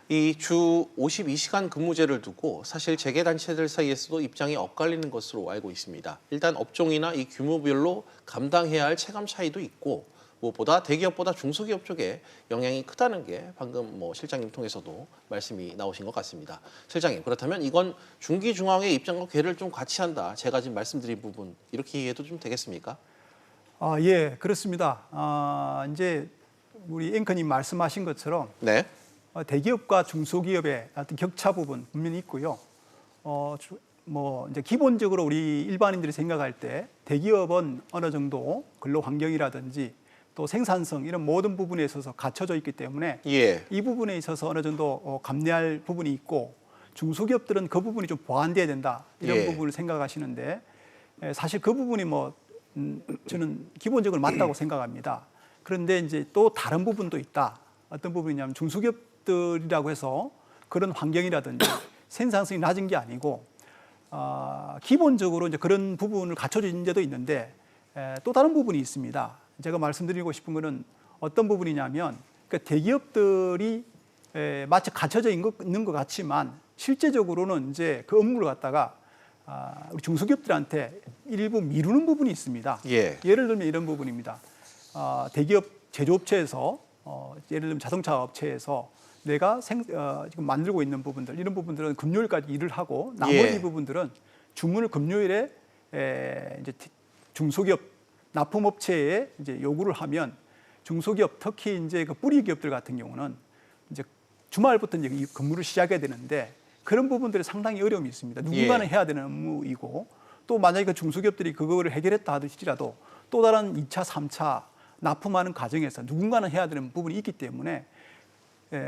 이 주 52시간 근무제를 두고 사실 재계단체들 사이에서도 입장이 엇갈리는 것으로 알고 있습니다. 일단 업종이나 이 규모별로 감당해야 할 체감 차이도 있고, 무엇보다 대기업보다 중소기업 쪽에 영향이 크다는 게 방금 실장님 통해서도 말씀이 나오신 것 같습니다. 실장님, 그렇다면 이건 중기중앙의 입장과 궤를 좀 같이 한다, 제가 지금 말씀드린 부분, 이렇게 이해해도 좀 되겠습니까? 예, 그렇습니다. 이제 우리 앵커님 말씀하신 것처럼 네. 대기업과 중소기업의 어떤 격차 부분 분명히 있고요. 이제 기본적으로 우리 일반인들이 생각할 때 대기업은 어느 정도 근로 환경이라든지 또 생산성 이런 모든 부분에 있어서 갖춰져 있기 때문에 예. 이 부분에 있어서 어느 정도 감내할 부분이 있고, 중소기업들은 그 부분이 좀 보완돼야 된다, 이런 예. 부분을 생각하시는데, 사실 그 부분이 저는 기본적으로 맞다고 생각합니다. 그런데 이제 또 다른 부분도 있다. 어떤 부분이냐면 중소기업들이라고 해서 그런 환경이라든지 생산성이 낮은 게 아니고 기본적으로 이제 그런 부분을 갖춰진 데도 있는데, 또 다른 부분이 있습니다. 제가 말씀드리고 싶은 거는 어떤 부분이냐면, 그러니까 대기업들이 마치 갖춰져 있는 것 같지만 실제적으로는 이제 그 업무를 갖다가 우리 중소기업들한테 일부 미루는 부분이 있습니다. 예. 예를 들면 이런 부분입니다. 대기업 제조업체에서 예를 들면 자동차 업체에서 내가 지금 만들고 있는 부분들, 이런 부분들은 금요일까지 일을 하고 나머지 예. 부분들은 주문을 금요일에 이제 중소기업 납품업체에 이제 요구를 하면, 중소기업 특히 이제 그 뿌리 기업들 같은 경우는 이제 주말부터 이제 근무를 시작해야 되는데, 그런 부분들이 상당히 어려움이 있습니다. 누군가는 예. 해야 되는 업무이고, 또 만약에 그 중소기업들이 그거를 해결했다 하더라도 또 다른 2차, 3차 납품하는 과정에서 누군가는 해야 되는 부분이 있기 때문에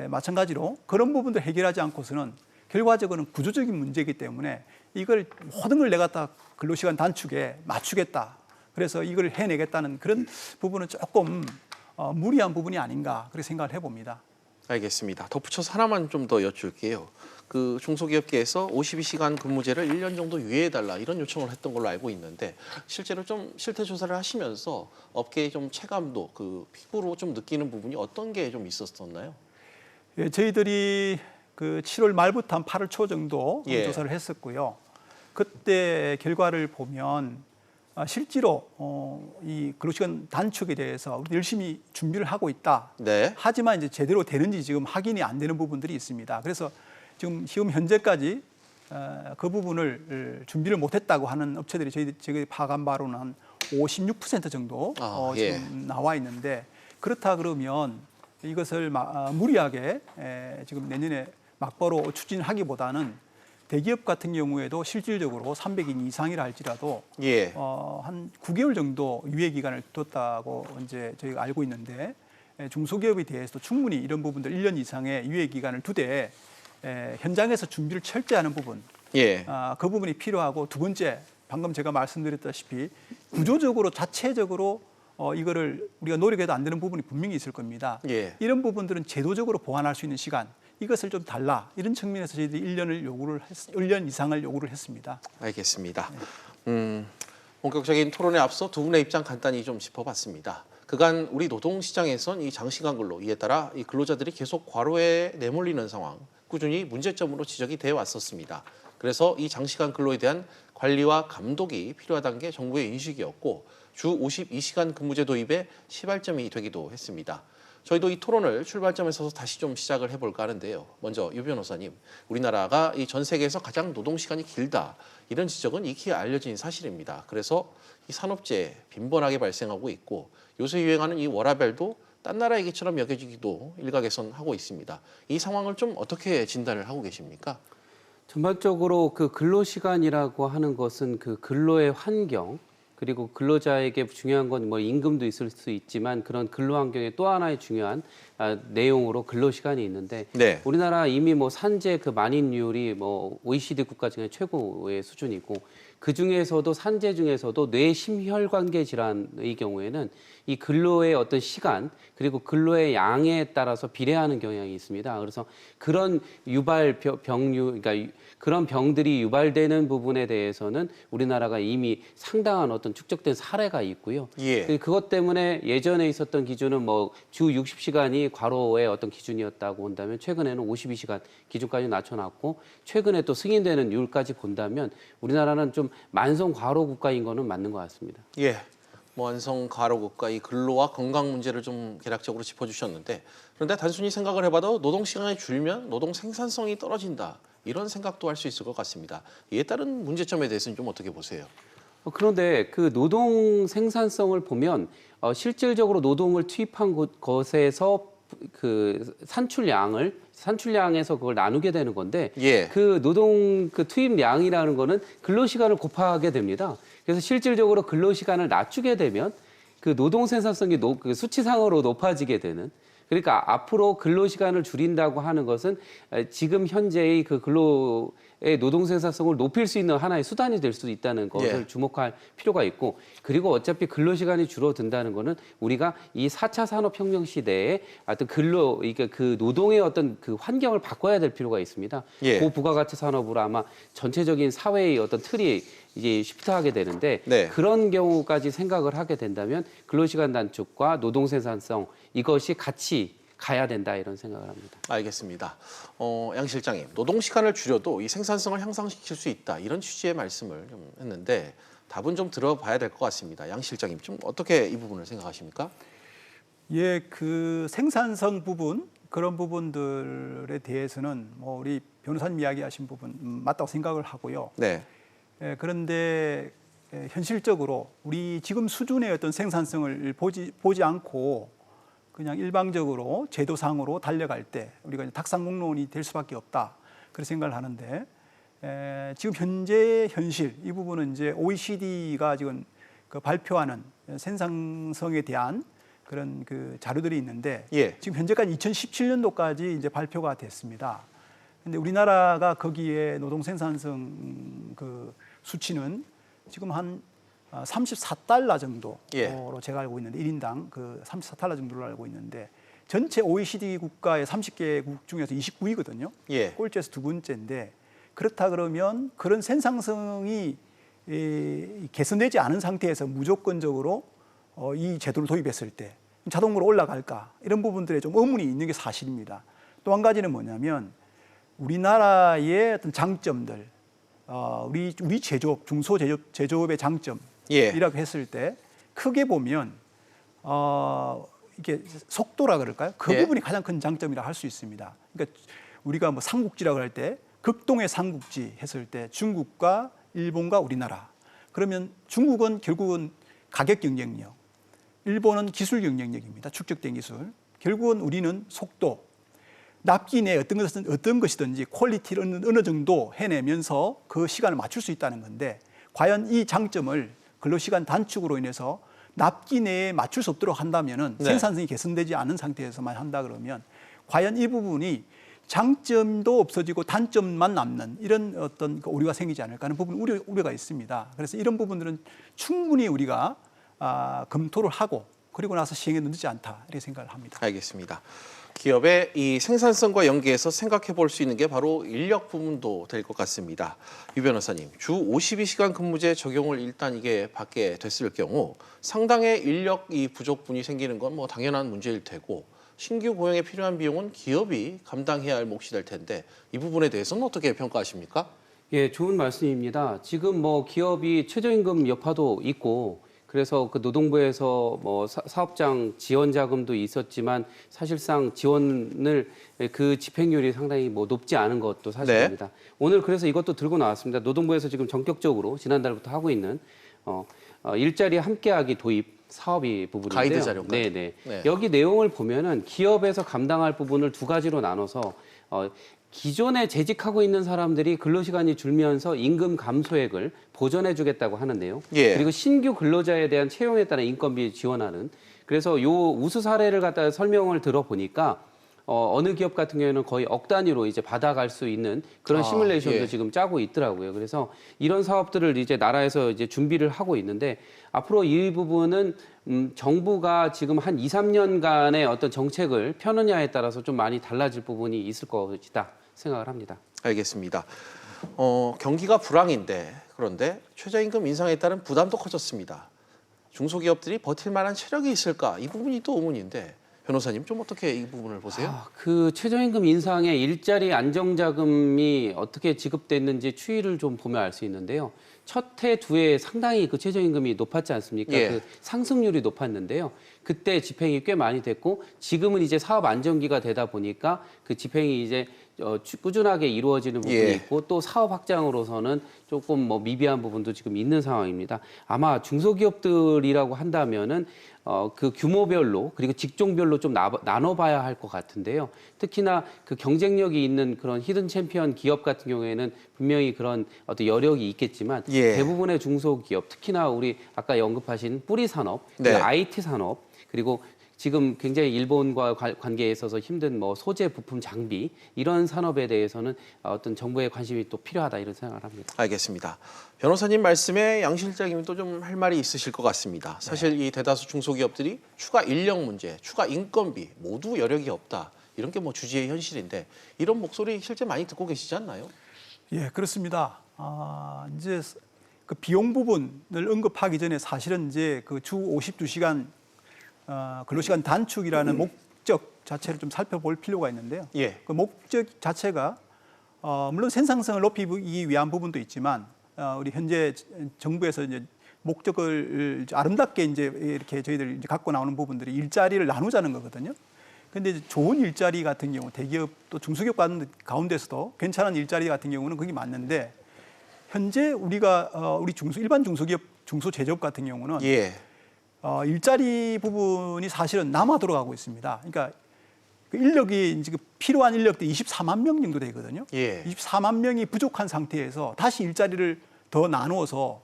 마찬가지로 그런 부분들 해결하지 않고서는 결과적으로는 구조적인 문제이기 때문에 이걸 모든 걸 내가 다 근로시간 단축에 맞추겠다, 그래서 이걸 해내겠다는 그런 부분은 조금 무리한 부분이 아닌가, 그렇게 생각을 해봅니다. 알겠습니다. 덧붙여서 하나만 좀 더 여쭐게요. 그 중소기업계에서 52시간 근무제를 1년 정도 유예해달라, 이런 요청을 했던 걸로 알고 있는데, 실제로 좀 실태 조사를 하시면서 업계의 좀 체감도, 그 피부로 좀 느끼는 부분이 어떤 게 좀 있었었나요? 예, 저희들이 그 7월 말부터 한 8월 초 정도 예. 조사를 했었고요. 그때 결과를 보면 실제로 이 근로시간 단축에 대해서 열심히 준비를 하고 있다. 네. 하지만 이제 제대로 되는지 지금 확인이 안 되는 부분들이 있습니다. 그래서 지금 현재까지 그 부분을 준비를 못했다고 하는 업체들이 저희 파악한 바로는 한 56% 정도 예. 지금 나와 있는데, 그렇다 그러면 이것을 무리하게 지금 내년에 막바로 추진하기보다는 대기업 같은 경우에도 실질적으로 300인 이상이라 할지라도 예. 한 9개월 정도 유예 기간을 뒀다고 이제 저희가 알고 있는데, 중소기업에 대해서도 충분히 이런 부분들 1년 이상의 유예 기간을 두되 현장에서 준비를 철저히 하는 부분, 예. 그 부분이 필요하고, 두 번째 방금 제가 말씀드렸다시피 구조적으로 자체적으로 이거를 우리가 노력해도 안 되는 부분이 분명히 있을 겁니다. 예. 이런 부분들은 제도적으로 보완할 수 있는 시간 이것을 좀 달라 이런 측면에서 저희들이 1년 이상을 요구를 했습니다. 알겠습니다. 본격적인 토론에 앞서 두 분의 입장 간단히 좀 짚어봤습니다. 그간 우리 노동시장에선 이 장시간 근로, 이에 따라 이 근로자들이 계속 과로에 내몰리는 상황, 꾸준히 문제점으로 지적이 되어 왔었습니다. 그래서 이 장시간 근로에 대한 관리와 감독이 필요하다는 게 정부의 인식이었고 주 52시간 근무제 도입에 시발점이 되기도 했습니다. 저희도 이 토론을 출발점에 서서 다시 좀 시작을 해볼까 하는데요. 먼저 유 변호사님, 우리나라가 이 전 세계에서 가장 노동시간이 길다 이런 지적은 익히 알려진 사실입니다. 그래서 이 산업재해 빈번하게 발생하고 있고 요새 유행하는 이 워라밸도 딴 나라 얘기처럼 여겨지기도 일각에선 하고 있습니다. 이 상황을 좀 어떻게 진단을 하고 계십니까? 전반적으로 그 근로시간이라고 하는 것은 그 근로의 환경, 그리고 근로자에게 중요한 건 뭐 임금도 있을 수 있지만 그런 근로 환경의 또 하나의 중요한 내용으로 근로시간이 있는데 네. 우리나라 이미 뭐 산재 그 만인율이 뭐 OECD 국가 중에 최고의 수준이고 그 중에서도 산재 중에서도 뇌심혈관계 질환의 경우에는 이 근로의 어떤 시간 그리고 근로의 양에 따라서 비례하는 경향이 있습니다. 그래서 그런 유발 병류 그러니까 그런 병들이 유발되는 부분에 대해서는 우리나라가 이미 상당한 어떤 축적된 사례가 있고요. 예. 그것 때문에 예전에 있었던 기준은 뭐 주 60시간이 과로의 어떤 기준이었다고 본다면 최근에는 52시간 기준까지 낮춰놨고 최근에 또 승인되는 율까지 본다면 우리나라는 좀 만성 과로 국가인 거는 맞는 것 같습니다. 예. 완성 과로 국가 이 근로와 건강 문제를 좀 개략적으로 짚어주셨는데 그런데 단순히 생각을 해봐도 노동 시간이 줄면 노동 생산성이 떨어진다 이런 생각도 할 수 있을 것 같습니다. 이에 따른 문제점에 대해서는 좀 어떻게 보세요? 그런데 그 노동 생산성을 보면 실질적으로 노동을 투입한 것에서 그 산출량에서 그걸 나누게 되는 건데 예. 그 노동 그 투입량이라는 거는 근로시간을 곱하게 됩니다. 그래서 실질적으로 근로시간을 낮추게 되면 그 노동 생산성이 그 수치상으로 높아지게 되는 그러니까 앞으로 근로시간을 줄인다고 하는 것은 지금 현재의 그 근로의 노동 생산성을 높일 수 있는 하나의 수단이 될 수 있다는 것을 주목할 필요가 있고 그리고 어차피 근로시간이 줄어든다는 것은 우리가 이 4차 산업혁명 시대에 어떤 그러니까 그 노동의 어떤 그 환경을 바꿔야 될 필요가 있습니다. 예. 고부가가치 산업으로 아마 전체적인 사회의 어떤 틀이 이제 시프트하게 되는데 네. 그런 경우까지 생각을 하게 된다면 근로시간 단축과 노동 생산성 이것이 같이 가야 된다 이런 생각을 합니다. 알겠습니다. 양 실장님, 노동 시간을 줄여도 이 생산성을 향상시킬 수 있다 이런 취지의 말씀을 좀 했는데 답은 좀 들어봐야 될 것 같습니다. 양 실장님, 좀 어떻게 이 부분을 생각하십니까? 예, 그 생산성 부분 그런 부분들에 대해서는 뭐 우리 변호사님 이야기하신 부분 맞다고 생각을 하고요. 네. 그런데 현실적으로 우리 지금 수준의 어떤 생산성을 보지 않고 그냥 일방적으로 제도상으로 달려갈 때 우리가 탁상공론이 될 수밖에 없다 그런 생각을 하는데 지금 현재 현실 이 부분은 이제 OECD가 지금 그 발표하는 생산성에 대한 그런 그 자료들이 있는데 지금 현재까지 2017년도까지 이제 발표가 됐습니다. 근데 우리나라가 거기에 노동 생산성 그 수치는 지금 한 34달러 정도로 제가 알고 있는데 1인당 그 34달러 정도로 알고 있는데 전체 OECD 국가의 30개국 중에서 29위거든요. 꼴찌에서 두 번째인데 그렇다 그러면 그런 생산성이 개선되지 않은 상태에서 무조건적으로 이 제도를 도입했을 때 자동으로 올라갈까 이런 부분들에 좀 의문이 있는 게 사실입니다. 또 한 가지는 뭐냐면 우리나라의 어떤 장점들 우리 제조업, 중소제조업의 장점이라고 했을 때 크게 보면 이게 속도라 그럴까요? 그 부분이 가장 큰 장점이라 할 수 있습니다. 그러니까 우리가 뭐 삼국지라고 할 때 극동의 삼국지 했을 때 중국과 일본과 우리나라. 그러면 중국은 결국은 가격 경쟁력, 일본은 기술 경쟁력입니다. 축적된 기술. 결국은 우리는 속도, 납기 내에 어떤 것이든지 퀄리티를 어느 정도 해내면서 그 시간을 맞출 수 있다는 건데 과연 이 장점을 근로시간 단축으로 인해서 납기 내에 맞출 수 없도록 한다면은 생산성이 개선되지 않은 상태에서만 한다 그러면 과연 이 부분이 장점도 없어지고 단점만 남는 이런 어떤 오류가 생기지 않을까 하는 부분 우려가 있습니다. 그래서 이런 부분들은 충분히 우리가 검토를 하고 그리고 나서 시행에 늦지 않다 이렇게 생각을 합니다. 알겠습니다. 기업의 이 생산성과 연계해서 생각해 볼 수 있는 게 바로 인력 부분도 될 것 같습니다. 유 변호사님, 주 52시간 근무제 적용을 일단 이게 받게 됐을 경우 상당의 인력 이 부족분이 생기는 건 뭐 당연한 문제일 테고 신규 고용에 필요한 비용은 기업이 감당해야 할 몫이 될 텐데 이 부분에 대해서는 어떻게 평가하십니까? 예, 좋은 말씀입니다. 지금 뭐 기업이 최저임금 여파도 있고 그래서 그 노동부에서 뭐 사업장 지원 자금도 있었지만 사실상 지원을 그 집행률이 상당히 뭐 높지 않은 것도 사실입니다. 네. 오늘 그래서 이것도 들고 나왔습니다. 노동부에서 지금 전격적으로 지난달부터 하고 있는 일자리 함께하기 도입 사업이 부분인데요. 가이드 자료인가요? 네네. 네. 여기 내용을 보면은 기업에서 감당할 부분을 두 가지로 나눠서 기존에 재직하고 있는 사람들이 근로시간이 줄면서 임금 감소액을 보전해주겠다고 하는데요. 예. 그리고 신규 근로자에 대한 채용에 따른 인건비 지원하는. 그래서 요 우수 사례를 갖다 설명을 들어보니까 어느 기업 같은 경우에는 거의 억 단위로 이제 받아갈 수 있는 그런 시뮬레이션도 지금 짜고 있더라고요. 그래서 이런 사업들을 이제 나라에서 이제 준비를 하고 있는데 앞으로 이 부분은 정부가 지금 한 2, 3년간의 어떤 정책을 펴느냐에 따라서 좀 많이 달라질 부분이 있을 것이다 생각을 합니다. 알겠습니다. 경기가 불황인데 그런데 최저임금 인상에 따른 부담도 커졌습니다. 중소기업들이 버틸 만한 체력이 있을까? 이 부분이 또 의문인데 변호사님 좀 어떻게 이 부분을 보세요? 그 최저임금 인상의 일자리 안정자금이 어떻게 지급됐는지 추이를 좀 보면 알 수 있는데요. 첫 해, 두 해 상당히 그 최저임금이 높았지 않습니까? 예. 그 상승률이 높았는데요. 그때 집행이 꽤 많이 됐고 지금은 이제 사업 안정기가 되다 보니까 그 집행이 이제 꾸준하게 이루어지는 부분이 있고 또 사업 확장으로서는 조금 뭐 미비한 부분도 지금 있는 상황입니다. 아마 중소기업들이라고 한다면은 그 규모별로 그리고 직종별로 좀 나눠봐야 할 것 같은데요. 특히나 그 경쟁력이 있는 그런 히든 챔피언 기업 같은 경우에는 분명히 그런 어떤 여력이 있겠지만 대부분의 중소기업, 특히나 우리 아까 언급하신 뿌리 산업, 네. IT 산업 그리고 지금 굉장히 일본과 관계에 있어서 힘든 뭐 소재, 부품, 장비 이런 산업에 대해서는 어떤 정부의 관심이 또 필요하다 이런 생각을 합니다. 알겠습니다. 변호사님 말씀에 양 실장님이 또 좀 할 말이 있으실 것 같습니다. 사실 이 대다수 중소기업들이 추가 인력 문제, 추가 인건비 모두 여력이 없다. 이런 게 뭐 주지의 현실인데 이런 목소리 실제 많이 듣고 계시지 않나요? 예, 그렇습니다. 이제 그 비용 부분을 언급하기 전에 사실은 이제 그 주 52시간 근로시간 단축이라는 목적 자체를 좀 살펴볼 필요가 있는데요. 그 목적 자체가 물론 생산성을 높이기 위한 부분도 있지만 우리 현재 정부에서 이제 목적을 아름답게 이제 이렇게 저희들 이제 갖고 나오는 부분들이 일자리를 나누자는 거거든요. 근데 이제 좋은 일자리 같은 경우 대기업 또 중소기업 가운데서도 괜찮은 일자리 같은 경우는 그게 맞는데 현재 우리가 우리 일반 중소기업 중소제조업 같은 경우는 일자리 부분이 사실은 남아 돌아가고 있습니다. 그러니까 그 인력이 이제 필요한 인력들이 24만 명 정도 되거든요. 24만 명이 부족한 상태에서 다시 일자리를 더 나누어서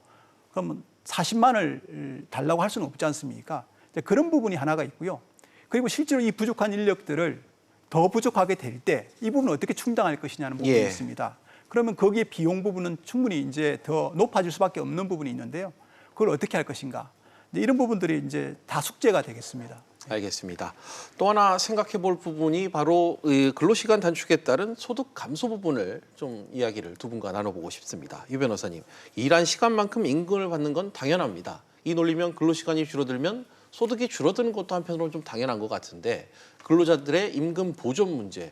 그러면 40만을 달라고 할 수는 없지 않습니까? 그런 부분이 하나가 있고요. 그리고 실제로 이 부족한 인력들을 더 부족하게 될 때 이 부분을 어떻게 충당할 것이냐는 부분이 있습니다. 그러면 거기에 비용 부분은 충분히 이제 더 높아질 수밖에 없는 부분이 있는데요. 그걸 어떻게 할 것인가? 이런 부분들이 이제 다 숙제가 되겠습니다. 알겠습니다. 또 하나 생각해 볼 부분이 바로 근로시간 단축에 따른 소득 감소 부분을 좀 이야기를 두 분과 나눠보고 싶습니다. 유 변호사님, 일한 시간만큼 임금을 받는 건 당연합니다. 이 논리면 근로시간이 줄어들면 소득이 줄어드는 것도 한편으로는 좀 당연한 것 같은데 근로자들의 임금 보존 문제,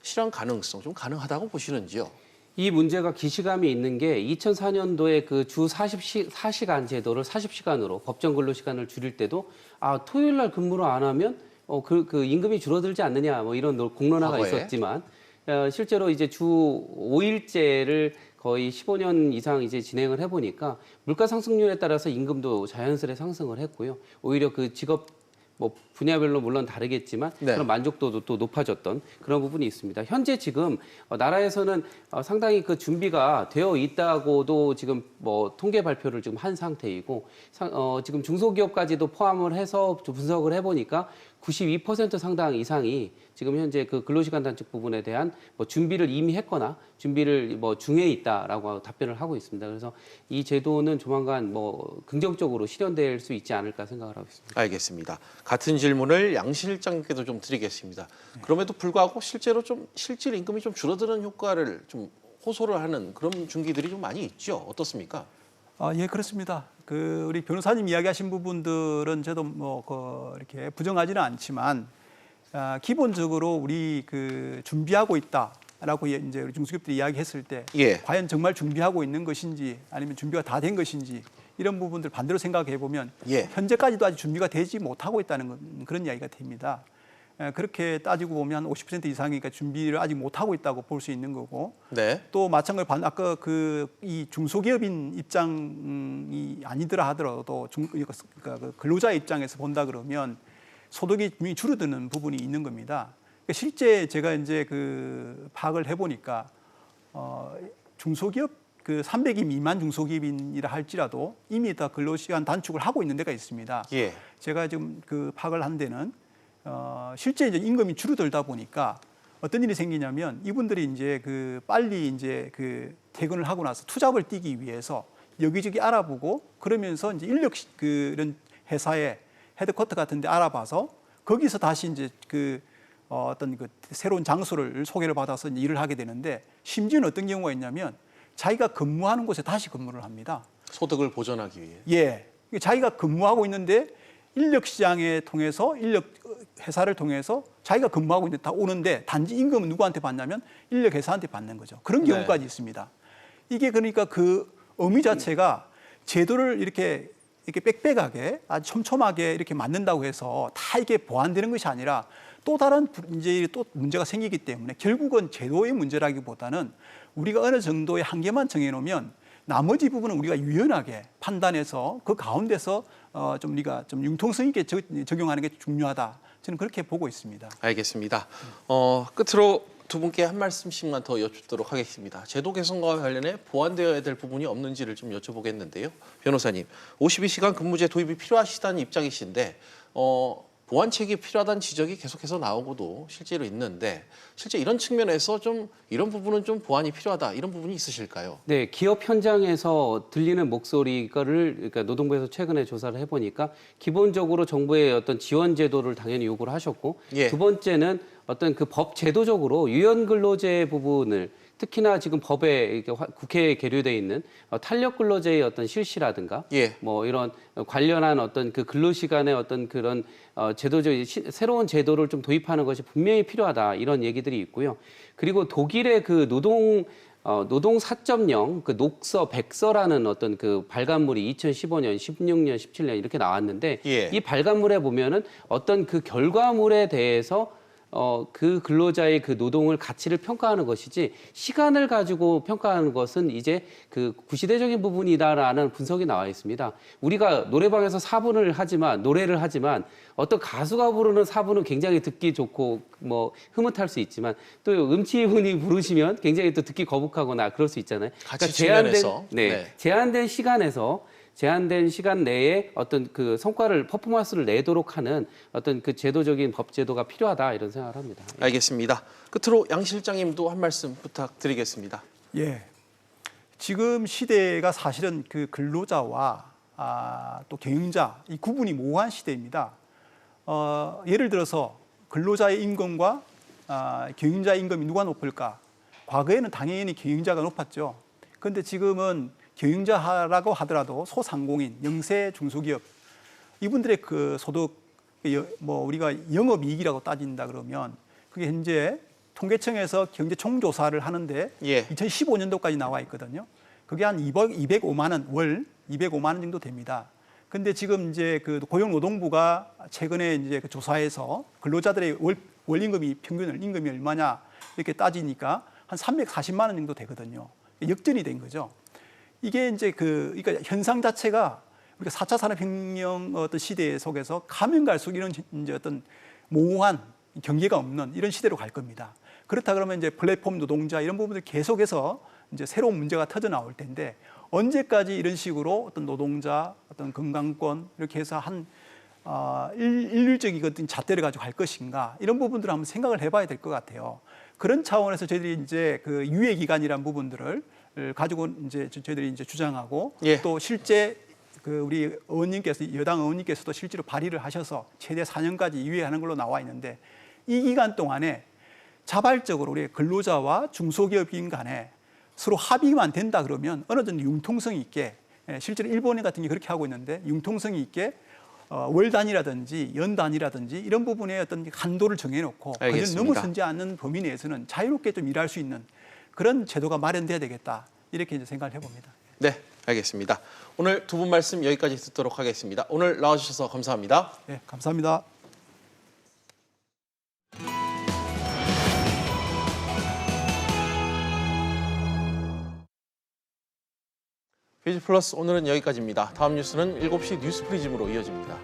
실현 가능성 좀 가능하다고 보시는지요? 이 문제가 기시감이 있는 게 2004년도에 그 주 44시간 제도를 40시간으로 법정 근로시간을 줄일 때도 토요일 날 근무를 안 하면 그 임금이 줄어들지 않느냐 뭐 이런 공론화가 있었지만 실제로 이제 주 5일제를 거의 15년 이상 이제 진행을 해보니까 물가 상승률에 따라서 임금도 자연스레 상승을 했고요. 오히려 그 직업 뭐 분야별로 물론 다르겠지만 그런 만족도도 또 높아졌던 그런 부분이 있습니다. 현재 지금 나라에서는 상당히 그 준비가 되어 있다고도 지금 뭐 통계 발표를 지금 한 상태이고 지금 중소기업까지도 포함을 해서 분석을 해보니까 92% 상당 이상이 지금 현재 그 근로시간 단축 부분에 대한 뭐 준비를 이미 했거나 준비를 뭐 중에 있다라고 답변을 하고 있습니다. 그래서 이 제도는 조만간 뭐 긍정적으로 실현될 수 있지 않을까 생각을 하고 있습니다. 알겠습니다. 같은 질문을 양 실장님께도 좀 드리겠습니다. 그럼에도 불구하고 실제로 좀 실질 임금이 좀 줄어드는 효과를 좀 호소를 하는 그런 중기들이 좀 많이 있죠. 어떻습니까? 예, 그렇습니다. 우리 변호사님 이야기하신 부분들은 저도 이렇게 부정하지는 않지만 기본적으로 우리 준비하고 있다라고 이제 우리 중소기업들이 이야기했을 때 과연 정말 준비하고 있는 것인지 아니면 준비가 다 된 것인지 이런 부분들 반대로 생각해 보면 현재까지도 아직 준비가 되지 못하고 있다는 그런 이야기가 됩니다. 그렇게 따지고 보면 50% 이상이니까 준비를 아직 못하고 있다고 볼 수 있는 거고 또 마찬가지로 아까 이 중소기업인 입장이 아니더라 하더라도 그러니까 근로자 입장에서 본다 그러면 소득이 분명히 줄어드는 부분이 있는 겁니다. 그러니까 실제 제가 이제 파악을 해보니까 중소기업 300인 미만 중소기업인이라 할지라도 이미 다 근로시간 단축을 하고 있는 데가 있습니다. 제가 지금 파악을 한 데는 실제 이제 임금이 줄어들다 보니까 어떤 일이 생기냐면 이분들이 이제 빨리 이제 퇴근을 하고 나서 투잡을 뛰기 위해서 여기저기 알아보고 그러면서 이제 인력 이런 회사의 헤드쿼터 같은 데 알아봐서 거기서 다시 이제 어떤 새로운 장소를 소개를 받아서 이제 일을 하게 되는데 심지어는 어떤 경우가 있냐면 자기가 근무하는 곳에 다시 근무를 합니다. 소득을 보전하기 위해. 예. 자기가 근무하고 있는데 인력 시장에 통해서 인력 회사를 통해서 자기가 근무하고 있는데 다 오는데 단지 임금은 누구한테 받냐면 인력 회사한테 받는 거죠. 그런 경우까지 있습니다. 이게 그러니까 의미 자체가 제도를 이렇게 빽빽하게 아주 촘촘하게 이렇게 만든다고 해서 다 이게 보완되는 것이 아니라 또 다른 이제 또 문제가 생기기 때문에 결국은 제도의 문제라기보다는 우리가 어느 정도의 한계만 정해놓으면 나머지 부분은 우리가 유연하게 판단해서 그 가운데서 좀 우리가 좀 융통성 있게 적용하는 게 중요하다. 저는 그렇게 보고 있습니다. 알겠습니다. 끝으로 두 분께 한 말씀씩만 더 여쭙도록 하겠습니다. 제도 개선과 관련해 보완되어야 될 부분이 없는지를 좀 여쭤보겠는데요. 변호사님, 52시간 근무제 도입이 필요하시다는 입장이신데 보완책이 필요하다는 지적이 계속해서 나오고도 실제로 있는데 실제 이런 측면에서 좀 이런 부분은 좀 보완이 필요하다 이런 부분이 있으실까요? 네, 기업 현장에서 들리는 목소리를 그러니까 노동부에서 최근에 조사를 해보니까 기본적으로 정부의 어떤 지원 제도를 당연히 요구를 하셨고 두 번째는 어떤 법 제도적으로 유연 근로제 부분을 특히나 지금 법에 국회에 계류돼 있는 탄력 근로제의 어떤 실시라든가 뭐 이런 관련한 어떤 근로 시간의 어떤 그런 제도적 새로운 제도를 좀 도입하는 것이 분명히 필요하다 이런 얘기들이 있고요. 그리고 독일의 노동 4.0 녹서 백서라는 어떤 발간물이 2015년, 16년, 17년 이렇게 나왔는데 이 발간물에 보면은 어떤 결과물에 대해서 근로자의 노동을 가치를 평가하는 것이지 시간을 가지고 평가하는 것은 이제 구시대적인 부분이다라는 분석이 나와 있습니다. 우리가 노래방에서 노래를 하지만 어떤 가수가 부르는 4부는 굉장히 듣기 좋고 뭐 흐뭇할 수 있지만 또 음치분이 부르시면 굉장히 또 듣기 거북하거나 그럴 수 있잖아요. 같이 그러니까 제한된 시간 내에 어떤 성과를 퍼포먼스를 내도록 하는 어떤 제도적인 법 제도가 필요하다 이런 생각을 합니다. 알겠습니다. 끝으로 양 실장님도 한 말씀 부탁드리겠습니다. 예. 지금 시대가 사실은 근로자와 또 경영자 이 구분이 모호한 시대입니다. 예를 들어서 근로자의 임금과 경영자의 임금이 누가 높을까? 과거에는 당연히 경영자가 높았죠. 그런데 지금은 경영자라고 하더라도 소상공인, 영세 중소기업 이분들의 소득 우리가 영업이익이라고 따진다 그러면 그게 현재 통계청에서 경제 총조사를 하는데 2015년도까지 나와 있거든요. 그게 한 205만 원 월 205만 원 정도 됩니다. 근데 지금 이제 고용노동부가 최근에 이제 조사해서 근로자들의 월 임금이 임금이 얼마냐 이렇게 따지니까 한 340만 원 정도 되거든요. 역전이 된 거죠. 이게 이제 그러니까 현상 자체가 우리가 4차 산업혁명 어떤 시대 속에서 가면 갈수록 이런 이제 어떤 모호한 경계가 없는 이런 시대로 갈 겁니다. 그렇다 그러면 이제 플랫폼 노동자 이런 부분들 계속해서 이제 새로운 문제가 터져 나올 텐데 언제까지 이런 식으로 어떤 노동자, 어떤 건강권 이렇게 해서 일률적인 어떤 잣대를 가지고 갈 것인가 이런 부분들을 한번 생각을 해봐야 될 것 같아요. 그런 차원에서 저희들이 이제 그 유예 기간이란 부분들을 가지고 이제 저희들이 이제 주장하고 또 실제 그 우리 의원님께서 여당 의원님께서도 실제로 발의를 하셔서 최대 4년까지 유예하는 걸로 나와 있는데 이 기간 동안에 자발적으로 우리 근로자와 중소기업인 간에 서로 합의만 된다 그러면 어느 정도 융통성이 있게 실제로 일본 같은 게 그렇게 하고 있는데 융통성이 있게 월 단위라든지 연 단위라든지 이런 부분에 어떤 한도를 정해놓고 그걸 넘어서지 않는 범위 내에서는 자유롭게 좀 일할 수 있는 그런 제도가 마련돼야 되겠다 이렇게 이제 생각을 해봅니다. 네, 알겠습니다. 오늘 두 분 말씀 여기까지 듣도록 하겠습니다. 오늘 나와주셔서 감사합니다. 네, 감사합니다. 페이지 플러스 오늘은 여기까지입니다. 다음 뉴스는 7시 뉴스 프리즘으로 이어집니다.